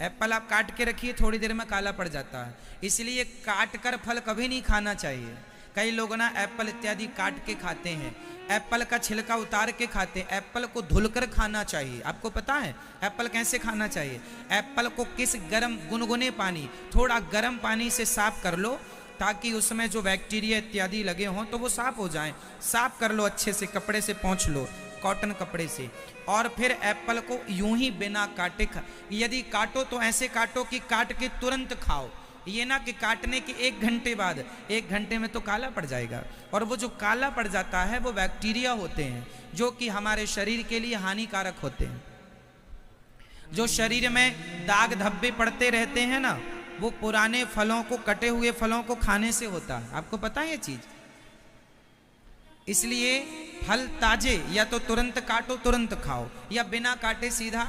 एप्पल आप काट के रखिए, थोड़ी देर में काला पड़ जाता है। इसलिए काट कर फल कभी नहीं खाना चाहिए। कई लोग ना एप्पल इत्यादि काट के खाते हैं, एप्पल का छिलका उतार के खाते हैं। एप्पल को धुलकर खाना चाहिए। आपको पता है एप्पल कैसे खाना चाहिए? एप्पल को किस गर्म गुनगुने पानी, थोड़ा गर्म पानी से साफ कर लो, ताकि उसमें जो बैक्टीरिया इत्यादि लगे हों तो वो साफ हो जाएं। साफ कर लो अच्छे से, कपड़े से पोंछ लो, कॉटन कपड़े से, और फिर एप्पल को यूं ही बिना काटे यदि काटो तो ऐसे काटो कि काट के तुरंत खाओ, ये ना कि काटने के 1 घंटे बाद, 1 घंटे में तो काला पड़ जाएगा। और वो जो काला पड़ जाता है वो बैक्टीरिया होते हैं जो कि हमारे शरीर के लिए हानिकारक होते हैं। जो शरीर में दाग धब्बे पड़ते रहते हैं ना, वो पुराने फलों को, कटे हुए फलों को खाने से होता है। आपको पता है ये चीज? इसलिए फल ताजे या तो तुरंत काटो तुरंत खाओ, या बिना काटे सीधा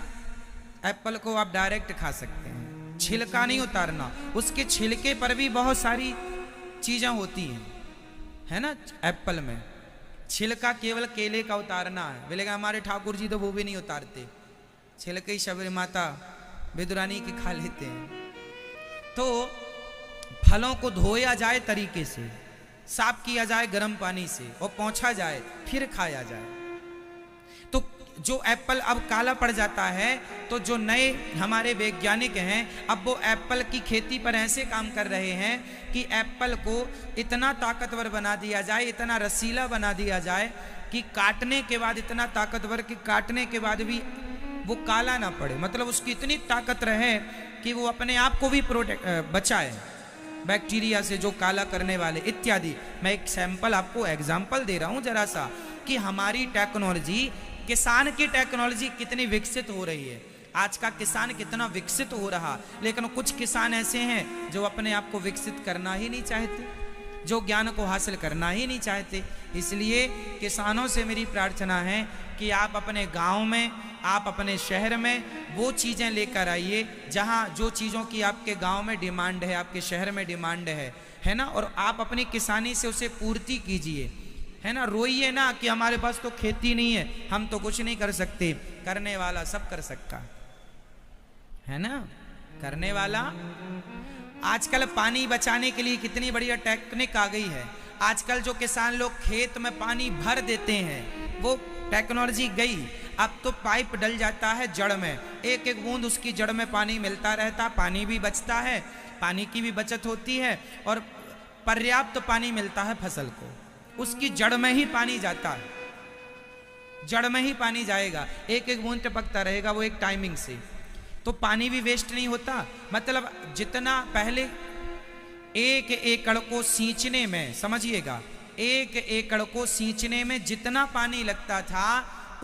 एप्पल को आप डायरेक्ट खा सकते हैं, छिलका नहीं उतारना। उसके छिलके पर भी बहुत सारी चीजें होती हैं, है ना। एप्पल में छिलका केवल केले का उतारना है, बोलेगा हमारे ठाकुर जी तो वो भी नहीं उतारते, छिलके शबरी माता विदुरानी की खा लेते हैं। तो फलों को धोया जाए तरीके से, साफ किया जाए गर्म पानी से और पोंछा जाए, फिर खाया जाए। तो जो एप्पल अब काला पड़ जाता है, तो जो नए हमारे वैज्ञानिक हैं अब वो एप्पल की खेती पर ऐसे काम कर रहे हैं कि एप्पल को इतना ताकतवर बना दिया जाए, इतना रसीला बना दिया जाए कि काटने के बाद इतना ताकतवर कि काटने के बाद भी वो काला ना पड़े, मतलब उसकी इतनी ताकत रहे कि वो अपने आप को भी बचाए बैक्टीरिया से जो काला करने वाले इत्यादि। मैं एक सैंपल आपको एग्जाम्पल दे रहा हूं जरा सा कि हमारी टेक्नोलॉजी, किसान की टेक्नोलॉजी कितनी विकसित हो रही है। आज का किसान कितना विकसित हो रहा, लेकिन कुछ किसान ऐसे हैं जो अपने आप को विकसित करना ही नहीं चाहते, जो ज्ञान को हासिल करना ही नहीं चाहते। इसलिए किसानों से मेरी प्रार्थना है कि आप अपने गांव में, आप अपने शहर में वो चीज़ें लेकर आइए जहां जो चीज़ों की आपके गांव में डिमांड है, आपके शहर में डिमांड है ना। और आप अपनी किसानी से उसे पूर्ति कीजिए, है ना। रोइए ना कि हमारे पास तो खेती नहीं है, हम तो कुछ नहीं कर सकते। करने वाला सब कर सकता है ना, करने वाला। आजकल पानी बचाने के लिए कितनी बढ़िया टेक्निक आ गई है। आजकल जो किसान लोग खेत में पानी भर देते हैं, वो टेक्नोलॉजी गई। अब तो पाइप डल जाता है जड़ में, एक एक बूंद उसकी जड़ में पानी मिलता रहता, पानी भी बचता है, पानी की भी बचत होती है और पर्याप्त पानी मिलता है फसल को। उसकी जड़ में ही पानी जाता है, जड़ में ही पानी जाएगा, एक एक बूंद टपकता रहेगा वो एक टाइमिंग से, तो पानी भी वेस्ट नहीं होता। मतलब जितना पहले 1 एकड़ को सींचने में, समझिएगा, 1 एकड़ को सींचने में जितना पानी लगता था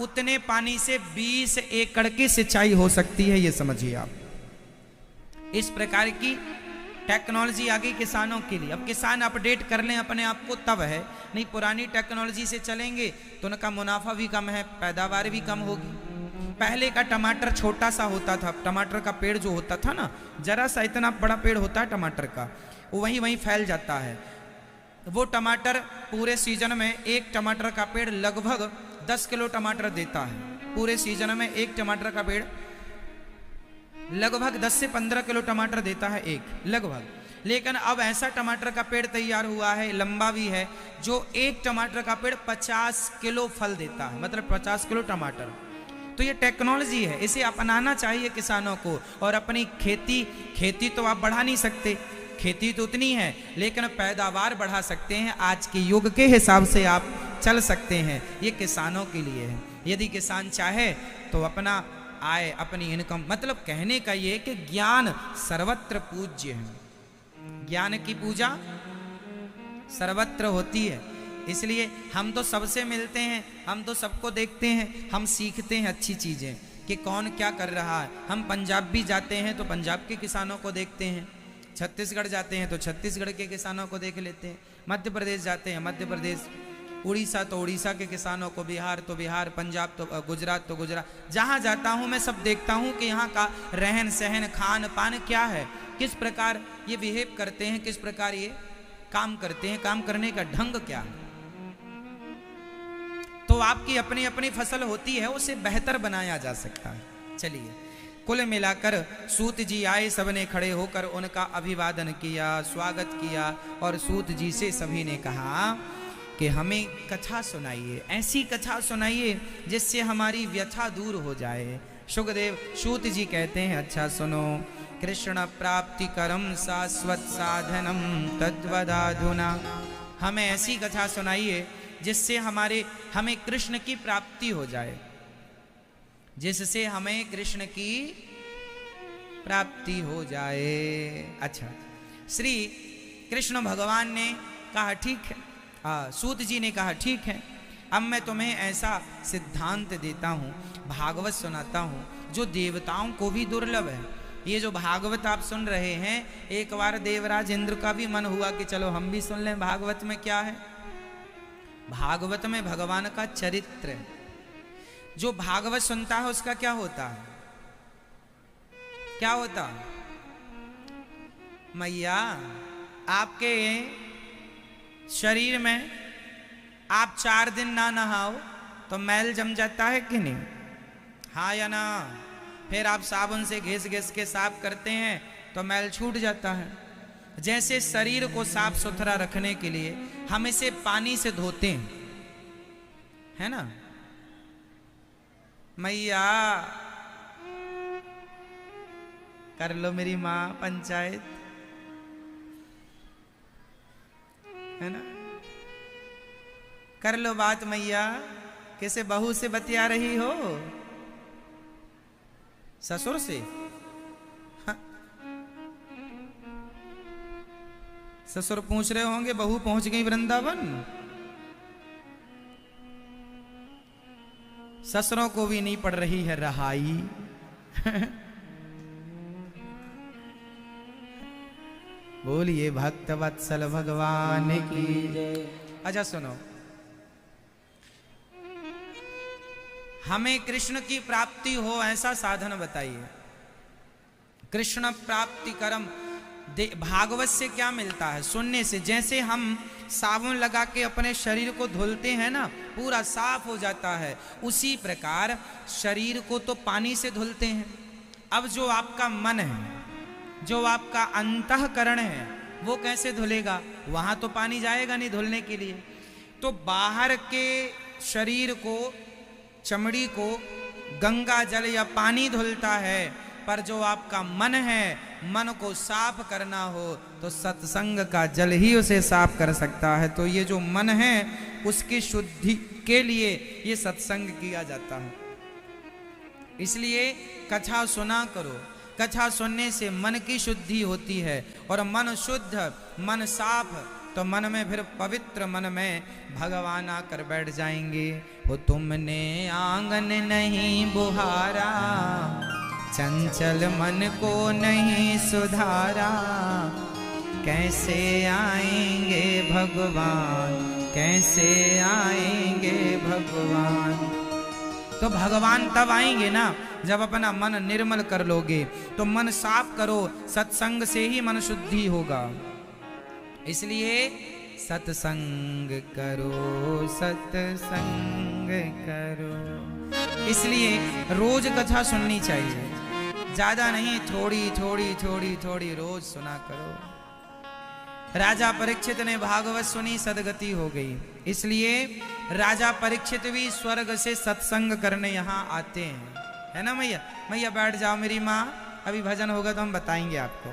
उतने पानी से 20 एकड़ की सिंचाई हो सकती है, ये समझिए आप। इस प्रकार की टेक्नोलॉजी आ गई किसानों के लिए। अब किसान अपडेट कर लें अपने आप को तब है, नहीं पुरानी टेक्नोलॉजी से चलेंगे तो उनका मुनाफा भी कम है, पैदावार भी कम होगी। पहले का टमाटर छोटा सा होता था, टमाटर का पेड़ जो होता था ना, जरा सा इतना बड़ा पेड़ होता है टमाटर का, वो वहीं फैल जाता है। वो टमाटर पूरे सीजन में, एक टमाटर का पेड़ लगभग 10 किलो टमाटर देता है। पूरे सीजन में एक टमाटर का पेड़ लगभग 10 से 15 किलो टमाटर देता है, एक लगभग। लेकिन अब ऐसा टमाटर का पेड़ तैयार हुआ है, लंबा भी है, जो एक टमाटर का पेड़ 50 किलो फल देता है, मतलब 50 किलो टमाटर। तो ये टेक्नोलॉजी है, इसे अपनाना चाहिए किसानों को। और अपनी खेती तो आप बढ़ा नहीं सकते, खेती तो उतनी है, लेकिन पैदावार बढ़ा सकते हैं। आज के युग के हिसाब से आप चल सकते हैं, ये किसानों के लिए है। यदि किसान चाहे तो अपना आय, अपनी इनकम, मतलब कहने का ये कि ज्ञान सर्वत्र पूज्य है, ज्ञान की पूजा सर्वत्र होती है। इसलिए हम तो सबसे मिलते हैं, हम तो सबको देखते हैं, हम सीखते हैं अच्छी चीज़ें कि कौन क्या कर रहा है। हम पंजाब भी जाते हैं तो पंजाब के किसानों को देखते हैं, छत्तीसगढ़ जाते हैं तो छत्तीसगढ़ के किसानों को देख लेते हैं, मध्य प्रदेश जाते हैं मध्य प्रदेश, उड़ीसा तो उड़ीसा के किसानों को, बिहार तो बिहार, पंजाब तो गुजरात तो गुजरात। जहाँ जाता हूँ मैं सब देखता हूँ कि यहाँ का रहन सहन, खान पान क्या है, किस प्रकार ये बिहेव करते हैं, किस प्रकार ये काम करते हैं, काम करने का ढंग क्या है। तो आपकी अपनी अपनी फसल होती है, उसे बेहतर बनाया जा सकता है। चलिए, कुल मिलाकर सूत जी आए, सबने खड़े होकर उनका अभिवादन किया, स्वागत किया, और सूत जी से सभी ने कहा कि हमें कथा सुनाइए, ऐसी कथा सुनाइए जिससे हमारी व्यथा दूर हो जाए। सुखदेव सूत जी कहते हैं, अच्छा सुनो, कृष्ण प्राप्ति करम शाश्वत साधनम तद्वदाधुना। हमें ऐसी कथा सुनाइए जिससे हमें कृष्ण की प्राप्ति हो जाए, जिससे हमें कृष्ण की प्राप्ति हो जाए। अच्छा, श्री कृष्ण भगवान ने कहा ठीक है, सूत जी ने कहा ठीक है, अब मैं तुम्हें ऐसा सिद्धांत देता हूँ, भागवत सुनाता हूँ जो देवताओं को भी दुर्लभ है। ये जो भागवत आप सुन रहे हैं, एक बार देवराज इंद्र का भी मन हुआ कि चलो हम भी सुन लें भागवत में क्या है। भागवत में भगवान का चरित्र है। जो भागवत सुनता है उसका क्या होता है, क्या होता? मैया आपके शरीर में आप 4 दिन ना नहाओ तो मैल जम जाता है कि नहीं? हाँ या ना? फिर आप साबुन से घिस घिस के साफ करते हैं तो मैल छूट जाता है। जैसे शरीर को साफ सुथरा रखने के लिए हम इसे पानी से धोते हैं, है ना? मैया कर लो मेरी माँ पंचायत, है ना? कर लो बात मैया, कैसे बहू से बतिया रही हो? ससुर से? हाँ। ससुर पूछ रहे होंगे बहू पहुंच गई वृंदावन। ससुरों को भी नहीं पड़ रही है रहाई। बोलिए भक्त वत्सल भगवान की जय। अच्छा सुनो, हमें कृष्ण की प्राप्ति हो ऐसा साधन बताइए। कृष्ण प्राप्ति कर्म भागवत से क्या मिलता है? सुनने से। जैसे हम साबुन लगा के अपने शरीर को धुलते हैं ना, पूरा साफ हो जाता है, उसी प्रकार शरीर को तो पानी से धुलते हैं। अब जो आपका मन है, जो आपका अंतःकरण है, वो कैसे धुलेगा? वहां तो पानी जाएगा नहीं धुलने के लिए। तो बाहर के शरीर को, चमड़ी को गंगा जल या पानी धुलता है, पर जो आपका मन है, मन को साफ करना हो तो सत्संग का जल ही उसे साफ कर सकता है। तो ये जो मन है उसकी शुद्धि के लिए ये सत्संग किया जाता है। इसलिए कथा सुना करो। कथा सुनने से मन की शुद्धि होती है, और मन शुद्ध, मन साफ, तो मन में फिर पवित्र मन में भगवान आकर बैठ जाएंगे। हो तुमने आंगन नहीं बुहारा, चंचल मन को नहीं सुधारा, कैसे आएंगे भगवान, कैसे आएंगे भगवान। तो भगवान तब आएंगे ना जब अपना मन निर्मल कर लोगे। तो मन साफ करो, सत्संग से ही मन शुद्धि होगा। इसलिए सत्संग करो, सत्संग करो। इसलिए रोज कथा सुननी चाहिए, ज्यादा नहीं, थोड़ी थोड़ी थोड़ी थोड़ी रोज सुना करो। राजा परीक्षित ने भागवत सुनी, सदगति हो गई। इसलिए राजा परीक्षित भी स्वर्ग से सत्संग करने यहाँ आते हैं, है ना मैया? मैया बैठ जाओ मेरी माँ, अभी भजन होगा तो हम बताएंगे आपको।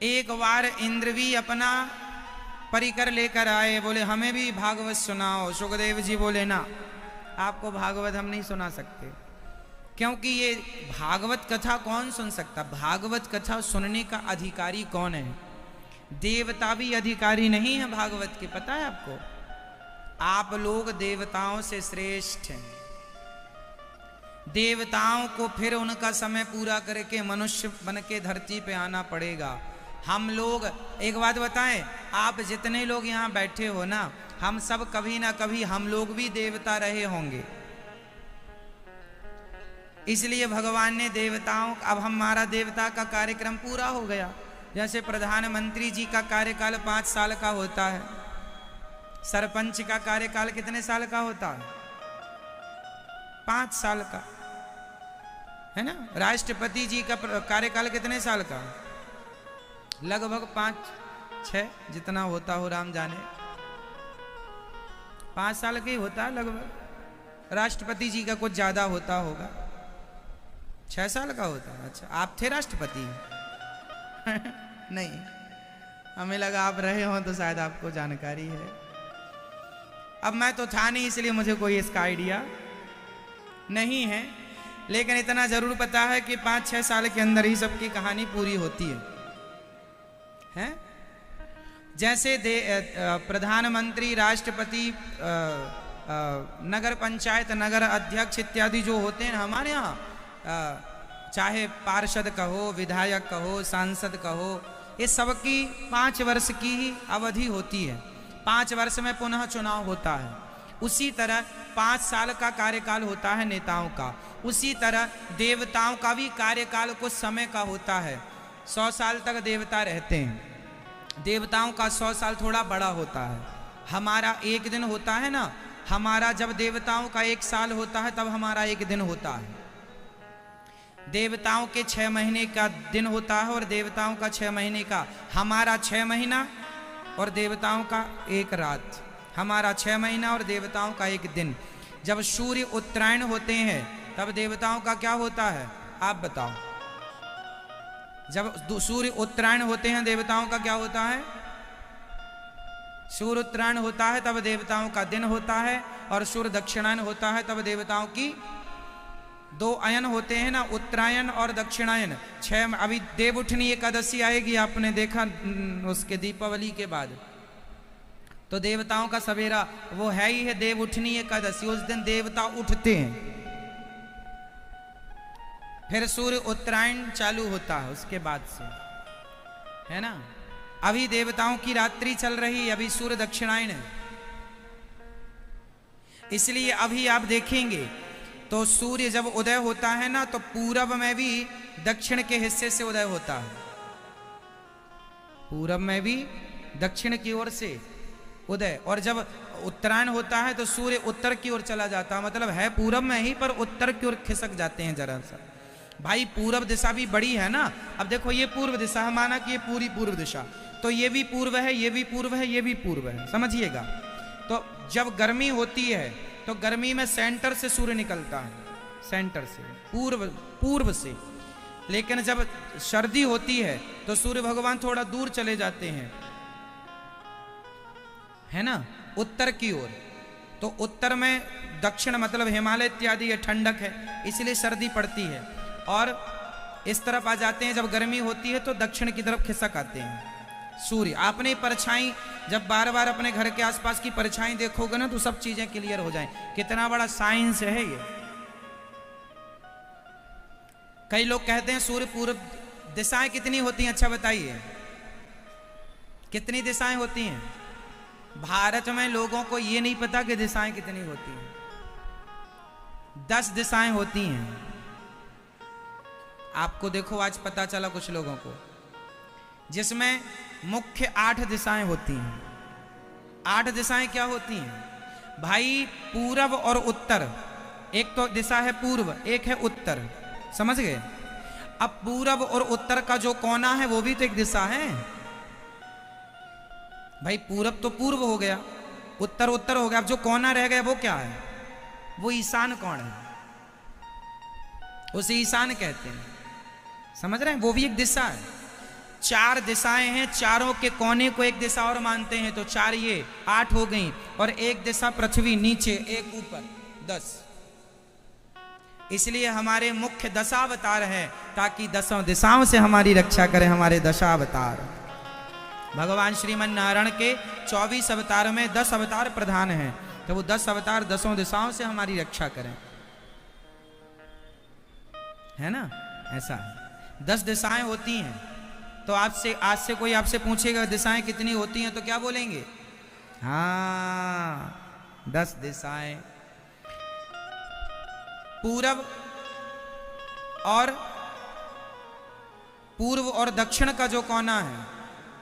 एक बार इंद्र भी अपना परिकर लेकर आए, बोले हमें भी भागवत सुनाओ। सुखदेव जी बोले ना, आपको भागवत हम नहीं सुना सकते, क्योंकि ये भागवत कथा कौन सुन सकता? भागवत कथा सुनने का अधिकारी कौन है? देवता भी अधिकारी नहीं है भागवत के, पता है आपको? आप लोग देवताओं से श्रेष्ठ हैं। देवताओं को फिर उनका समय पूरा करके मनुष्य बन के धरती पे आना पड़ेगा। हम लोग, एक बात बताएं, आप जितने लोग यहाँ बैठे हो ना, हम सब कभी ना कभी हम लोग भी देवता रहे होंगे। इसलिए भगवान ने देवताओं, अब हमारा देवता का कार्यक्रम पूरा हो गया। जैसे प्रधानमंत्री जी का कार्यकाल 5 साल का होता है, सरपंच का कार्यकाल कितने साल का होता है? 5 साल का, है ना? राष्ट्रपति जी का कार्यकाल कितने साल का? लगभग 5-6, जितना होता हो राम जाने, 5 साल का ही होता है लगभग। राष्ट्रपति जी का कुछ ज्यादा होता होगा, 6 साल का होता है। अच्छा, आप थे राष्ट्रपति? नहीं, हमें लगा आप रहे हो तो शायद आपको जानकारी है। अब मैं तो था नहीं, इसलिए मुझे कोई इसका आइडिया नहीं है, लेकिन इतना जरूर पता है कि 5-6 साल के अंदर ही सबकी कहानी पूरी होती है? जैसे प्रधानमंत्री, राष्ट्रपति, नगर पंचायत, नगर अध्यक्ष इत्यादि जो होते हैं हमारे यहाँ, चाहे पार्षद कहो, विधायक कहो, सांसद कहो, ये सबकी 5 वर्ष की ही अवधि होती है। 5 वर्ष में पुनः चुनाव होता है। उसी तरह 5 साल का कार्यकाल होता है नेताओं का। उसी तरह देवताओं का भी कार्यकाल कुछ समय का होता है। 100 साल तक देवता रहते हैं। देवताओं का 100 साल थोड़ा बड़ा होता है। हमारा 1 दिन होता है ना, हमारा जब देवताओं का 1 साल होता है तब हमारा 1 दिन होता है। देवताओं के 6 महीने का दिन होता है और देवताओं का 6 महीने का, हमारा 6 महीना और देवताओं का 1 रात। हमारा 6 महीना और देवताओं का 1 दिन। जब सूर्य उत्तरायण होते हैं तब देवताओं का क्या होता है, आप बताओ? जब सूर्य उत्तरायण होते हैं देवताओं का क्या होता है? सूर्य उत्तरायण होता है तब देवताओं का दिन होता है, और सूर्य दक्षिणायन होता है तब देवताओं की 2 अयन होते हैं ना, उत्तरायण और दक्षिणायन। 6 अभी देवउठनी एकादशी आएगी, आपने देखा उसके दीपावली के बाद, तो देवताओं का सवेरा वो है ही है देवउठनी एकादशी। उस दिन देवता उठते हैं। फिर सूर्य उत्तरायण चालू होता है उसके बाद से, है ना। अभी देवताओं की रात्रि चल रही, अभी सूर्य दक्षिणायन है। इसलिए अभी आप देखेंगे तो सूर्य जब उदय होता है ना, तो पूरब में भी दक्षिण के हिस्से से उदय होता है। पूरब में भी दक्षिण की ओर से उदय, और जब उत्तरायण होता है तो सूर्य उत्तर की ओर चला जाता है। मतलब है पूरब में ही, पर उत्तर की ओर खिसक जाते हैं जरा सा। भाई पूरब दिशा भी बड़ी है ना। अब देखो ये पूर्व दिशा है, माना कि ये पूरी पूर्व दिशा, तो ये भी पूर्व है, ये भी पूर्व है, ये भी पूर्व है, समझिएगा। तो जब गर्मी होती है तो गर्मी में सेंटर से सूर्य निकलता है, सेंटर से, पूर्व से। लेकिन जब सर्दी होती है तो सूर्य भगवान थोड़ा दूर चले जाते हैं, है ना, उत्तर की ओर। तो उत्तर में दक्षिण मतलब हिमालय इत्यादि ये ठंडक है, इसलिए सर्दी पड़ती है। और इस तरफ आ जाते हैं, जब गर्मी होती है तो दक्षिण की तरफ खिसक आते हैं सूर्य। आपने परछाई जब बार बार अपने घर के आसपास की परछाई देखोगे ना, तो सब चीजें क्लियर हो जाएं। कितना बड़ा साइंस है ये। कई लोग कहते हैं सूर्य पूर्व, दिशाएं कितनी होती हैं? अच्छा बताइए, कितनी दिशाएं होती हैं? भारत में लोगों को ये नहीं पता कि दिशाएं कितनी होती हैं। 10 दिशाएं होती हैं। आपको देखो आज पता चला कुछ लोगों को, जिसमें मुख्य 8 दिशाएं होती हैं। 8 दिशाएं क्या होती हैं भाई? पूरब और उत्तर। एक तो दिशा है पूर्व, एक है उत्तर, समझ गए? अब पूरब और उत्तर का जो कोना है वो भी तो एक दिशा है भाई। पूरब तो पूर्व हो गया, उत्तर उत्तर हो गया। अब जो कोना रह गया वो क्या है? वो ईशान कोण है, उसे ईशान कहते हैं, समझ रहे हैं? वो भी एक दिशा है। 4 दिशाएं हैं, चारों के कोने को एक दिशा और मानते हैं, तो 4 ये 8 हो गई। और एक दिशा पृथ्वी नीचे, एक ऊपर, 10। इसलिए हमारे मुख्य दशावतार है, ताकि 10 दिशाओं से हमारी रक्षा करें हमारे दशावतार। भगवान श्रीमन नारायण के 24 अवतार में 10 अवतार प्रधान हैं, तो वो 10 अवतार 10 दिशाओं से हमारी रक्षा करें, है ना। ऐसा है, 10 दिशाएं होती हैं। तो आज से कोई आपसे पूछेगा दिशाएं कितनी होती हैं, तो क्या बोलेंगे? हाँ, 10 दिशाएं। पूर्व और दक्षिण का जो कोना है,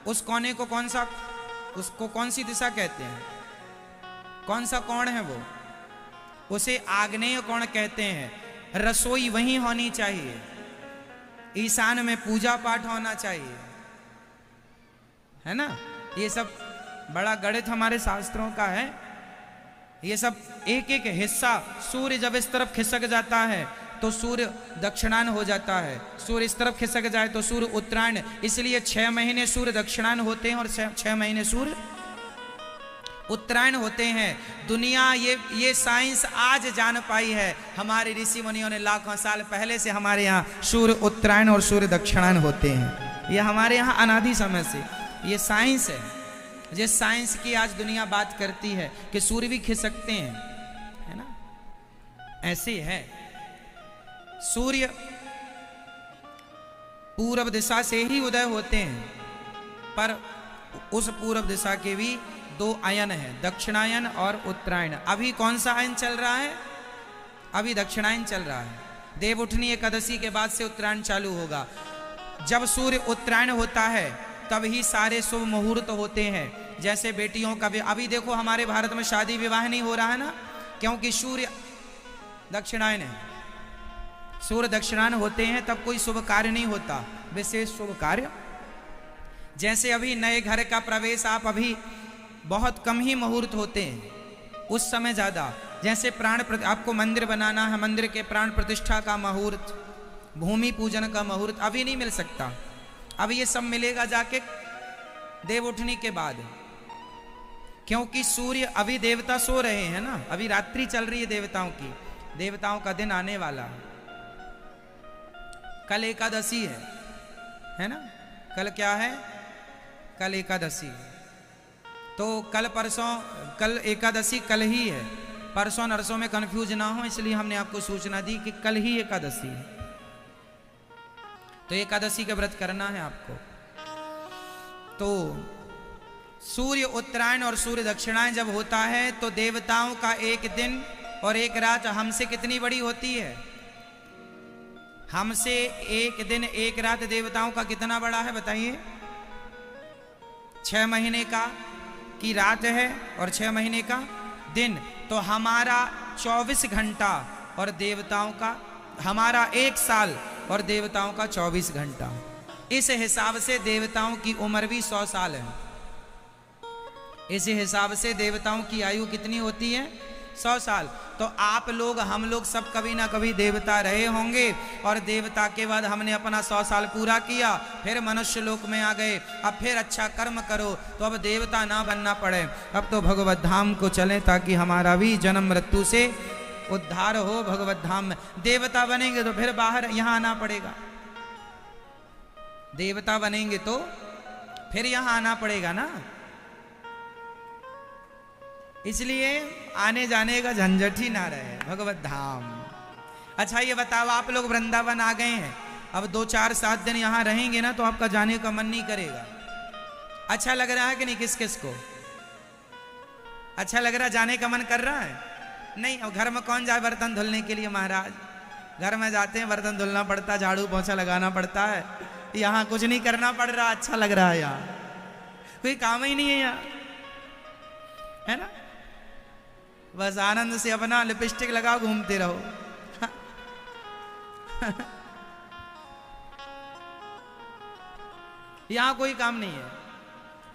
उस कोने को उसको कौन सी दिशा कहते हैं? कौन सा कोण है वो? उसे आग्नेय कोण कहते हैं। रसोई वहीं होनी चाहिए, ईशान में पूजा पाठ होना चाहिए, है ना। ये सब बड़ा गणित हमारे शास्त्रों का है। ये सब एक एक हिस्सा, सूर्य जब इस तरफ खिसक जाता है तो सूर्य दक्षिणायन हो जाता है, सूर्य इस तरफ खिसक जाए तो सूर्य उत्तरायण। इसलिए 6 महीने सूर्य दक्षिणायन होते हैं और 6 महीने सूर्य उत्तरायण होते हैं। दुनिया ये साइंस आज जान पाई है, हमारे ऋषि मुनियों ने लाखों साल पहले से हमारे यहाँ सूर्य उत्तरायण और सूर्य दक्षिणायन होते हैं। ये हमारे यहाँ अनादि समय से ये साइंस है। जिस साइंस की आज दुनिया बात करती है कि सूर्य भी खिसकते हैं, है ना, ऐसे है। सूर्य पूर्व दिशा से ही उदय होते हैं, पर उस पूर्व दिशा के भी 2 अयन है, दक्षिणायन और उत्तरायण। अभी कौन सा अयन चल रहा है? अभी दक्षिणायन चल रहा है। देवउठनी एकादशी के बाद से उत्तरायण चालू होगा। जब सूर्य उत्तरायण होता है तब ही सारे शुभ मुहूर्त होते हैं। जैसे बेटियों का भी, अभी देखो हमारे भारत में शादी विवाह नहीं हो रहा है ना, क्योंकि सूर्य दक्षिणायन है। सूर्य दक्षिणायन होते हैं तब कोई शुभ कार्य नहीं होता, विशेष शुभ कार्य। जैसे अभी नए घर का प्रवेश, आप अभी बहुत कम ही मुहूर्त होते हैं, उस समय ज्यादा। जैसे आपको मंदिर बनाना है, मंदिर के प्राण प्रतिष्ठा का मुहूर्त, भूमि पूजन का मुहूर्त अभी नहीं मिल सकता। अब ये सब मिलेगा जाके देवउठनी के बाद, क्योंकि सूर्य, अभी देवता सो रहे हैं ना, अभी रात्रि चल रही है देवताओं की। देवताओं का दिन आने वाला है। कल एकादशी है ना, कल क्या है? कल एकादशी। तो कल परसों, कल एकादशी कल ही है, परसों नरसों में कंफ्यूज ना हो, इसलिए हमने आपको सूचना दी कि कल ही एकादशी है। तो एकादशी का व्रत करना है आपको। तो सूर्य उत्तरायण और सूर्य दक्षिणायन जब होता है तो देवताओं का एक दिन और एक रात हमसे कितनी बड़ी होती है? हमसे एक दिन एक रात देवताओं का कितना बड़ा है बताइए? 6 महीने का की रात है और 6 महीने का दिन। तो हमारा 24 घंटा और देवताओं का, हमारा 1 साल और देवताओं का 24 घंटा। इस हिसाब से देवताओं की उम्र भी 100 साल है। इस हिसाब से देवताओं की आयु कितनी होती है? 100 साल। तो आप लोग, हम लोग सब कभी ना कभी देवता रहे होंगे, और देवता के बाद हमने अपना 100 साल पूरा किया, फिर मनुष्य लोक में आ गए। अब फिर अच्छा कर्म करो तो अब देवता ना बनना पड़े, अब तो भगवत धाम को चलें, ताकि हमारा भी जन्म मृत्यु से उद्धार हो भगवत धाम में। देवता बनेंगे तो फिर बाहर यहाँ आना पड़ेगा, देवता बनेंगे तो फिर यहाँ आना पड़ेगा ना। इसलिए आने जाने का झंझट ही ना रहे भगवत धाम। अच्छा ये बताओ, आप लोग वृंदावन आ गए हैं, अब 2-4-7 दिन यहाँ रहेंगे ना, तो आपका जाने का मन नहीं करेगा। अच्छा लग रहा है कि नहीं? किस किस को अच्छा लग रहा है? जाने का मन कर रहा है? नहीं। अब घर में कौन जाए बर्तन धुलने के लिए? महाराज घर में जाते हैं, बर्तन धुलना पड़ता है, झाड़ू पोछा लगाना पड़ता है। यहाँ कुछ नहीं करना पड़ रहा, अच्छा लग रहा है। यहाँ कोई काम ही नहीं है यहाँ, है ना? बस आनंद से अपना लिपस्टिक लगाओ, घूमते रहो। यहाँ कोई काम नहीं है।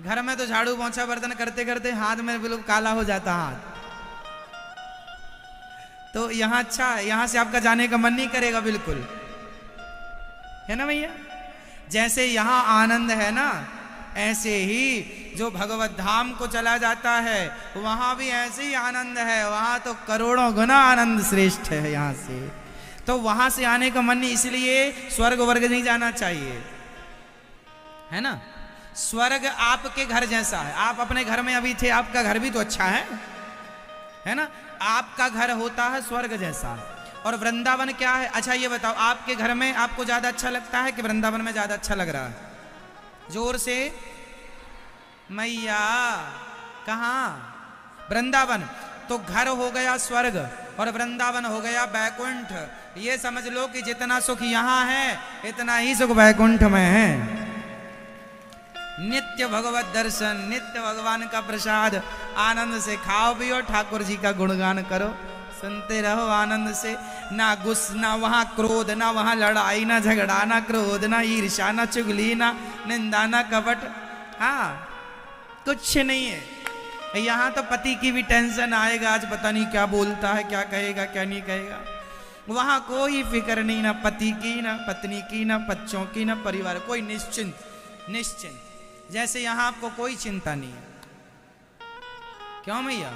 घर में तो झाड़ू पोंछा बर्तन करते करते हाथ में बिल्कुल काला हो जाता हाथ। तो यहाँ अच्छा है, यहाँ से आपका जाने का मन नहीं करेगा बिल्कुल, है ना भैया? जैसे यहाँ आनंद है ना, ऐसे ही जो भगवत धाम को चला जाता है वहां भी ऐसे ही आनंद है। वहां तो करोड़ों गुना आनंद श्रेष्ठ है यहाँ से। तो वहां से आने का मन नहीं, इसलिए स्वर्ग वर्ग नहीं जाना चाहिए, है ना? स्वर्ग आपके घर जैसा है। आप अपने घर में अभी थे, आपका घर भी तो अच्छा है ना? आपका घर होता है स्वर्ग जैसा। और वृंदावन क्या है? अच्छा ये बताओ, आपके घर में आपको ज्यादा अच्छा लगता है कि वृंदावन में ज्यादा अच्छा लग रहा है? जोर से मैया, कहाँ? वृंदावन। तो घर हो गया स्वर्ग और वृंदावन हो गया बैकुंठ। ये समझ लो कि जितना सुख यहाँ है इतना ही सुख बैकुंठ में है। नित्य भगवत दर्शन, नित्य भगवान का प्रसाद, आनंद से खाओ पियो, ठाकुर जी का गुणगान करो, सुनते रहो आनंद से। ना गुस्सा, ना वहाँ क्रोध, ना वहाँ लड़ाई, ना झगड़ा, ना क्रोध, ना ईर्ष्या, ना चुगली, ना निंदा, ना कपट। हाँ, कुछ नहीं है यहाँ। तो पति की भी टेंशन आएगा, आज पता नहीं क्या बोलता है, क्या कहेगा क्या नहीं कहेगा। वहां कोई फिक्र नहीं, ना पति की, ना पत्नी की, ना बच्चों की, ना परिवार, कोई निश्चिंत निश्चिंत। जैसे यहां आपको कोई चिंता नहीं है। क्यों भैया?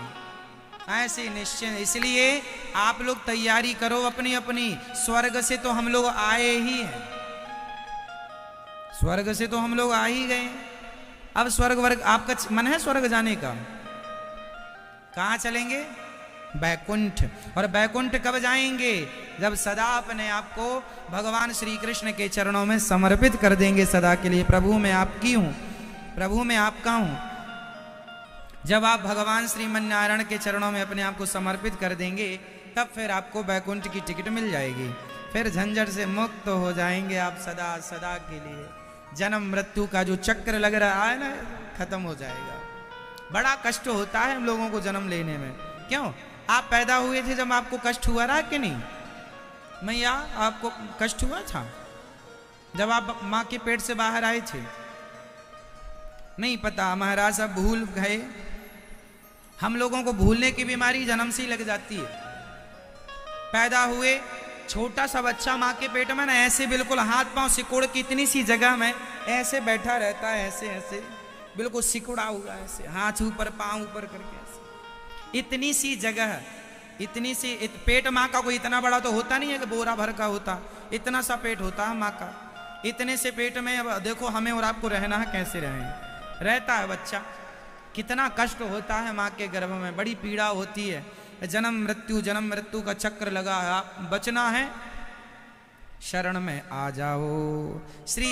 ऐसे निश्चिंत। इसलिए आप लोग तैयारी करो अपनी अपनी। स्वर्ग से तो हम लोग आए ही हैं, स्वर्ग से तो हम लोग आ ही गए। अब स्वर्ग वर्ग आपका मन है स्वर्ग जाने का? कहां चलेंगे? बैकुंठ। और बैकुंठ कब जाएंगे? जब सदा अपने आप को भगवान श्री कृष्ण के चरणों में समर्पित कर देंगे सदा के लिए। प्रभु मैं आपकी हूं, प्रभु मैं आपका हूं। जब आप भगवान श्रीमन्नारायण के चरणों में अपने आप को समर्पित कर देंगे, तब फिर आपको बैकुंठ की टिकट मिल जाएगी। फिर झंझट से मुक्त हो जाएंगे आप सदा सदा के लिए। जन्म मृत्यु का जो चक्र लग रहा है ना, खत्म हो जाएगा। बड़ा कष्ट होता है हम लोगों को जन्म लेने में। क्यों? आप पैदा हुए थे जब आपको कष्ट हुआ रहा कि नहीं? मैया आपको कष्ट हुआ था जब आप माँ के पेट से बाहर आए थे? नहीं पता महाराज, सब भूल गए। हम लोगों को भूलने की बीमारी जन्म से ही लग जाती है। पैदा हुए छोटा सा बच्चा माँ के पेट में ना, ऐसे बिल्कुल हाथ पांव सिकोड़ की इतनी सी जगह में ऐसे बैठा रहता है, ऐसे ऐसे बिल्कुल सिकुड़ा हुआ, ऐसे हाथ ऊपर पांव ऊपर करके, ऐसे इतनी सी जगह, इतनी सी पेट माँ का कोई इतना बड़ा तो होता नहीं है कि बोरा भर का होता, इतना सा पेट होता है माँ का। इतने से पेट में अब देखो हमें और आपको रहना है, कैसे रहें? रहता है बच्चा। कितना कष्ट होता है माँ के गर्भ में, बड़ी पीड़ा होती है। जन्म मृत्यु का चक्र लगा है। बचना है, शरण में आ जाओ। श्री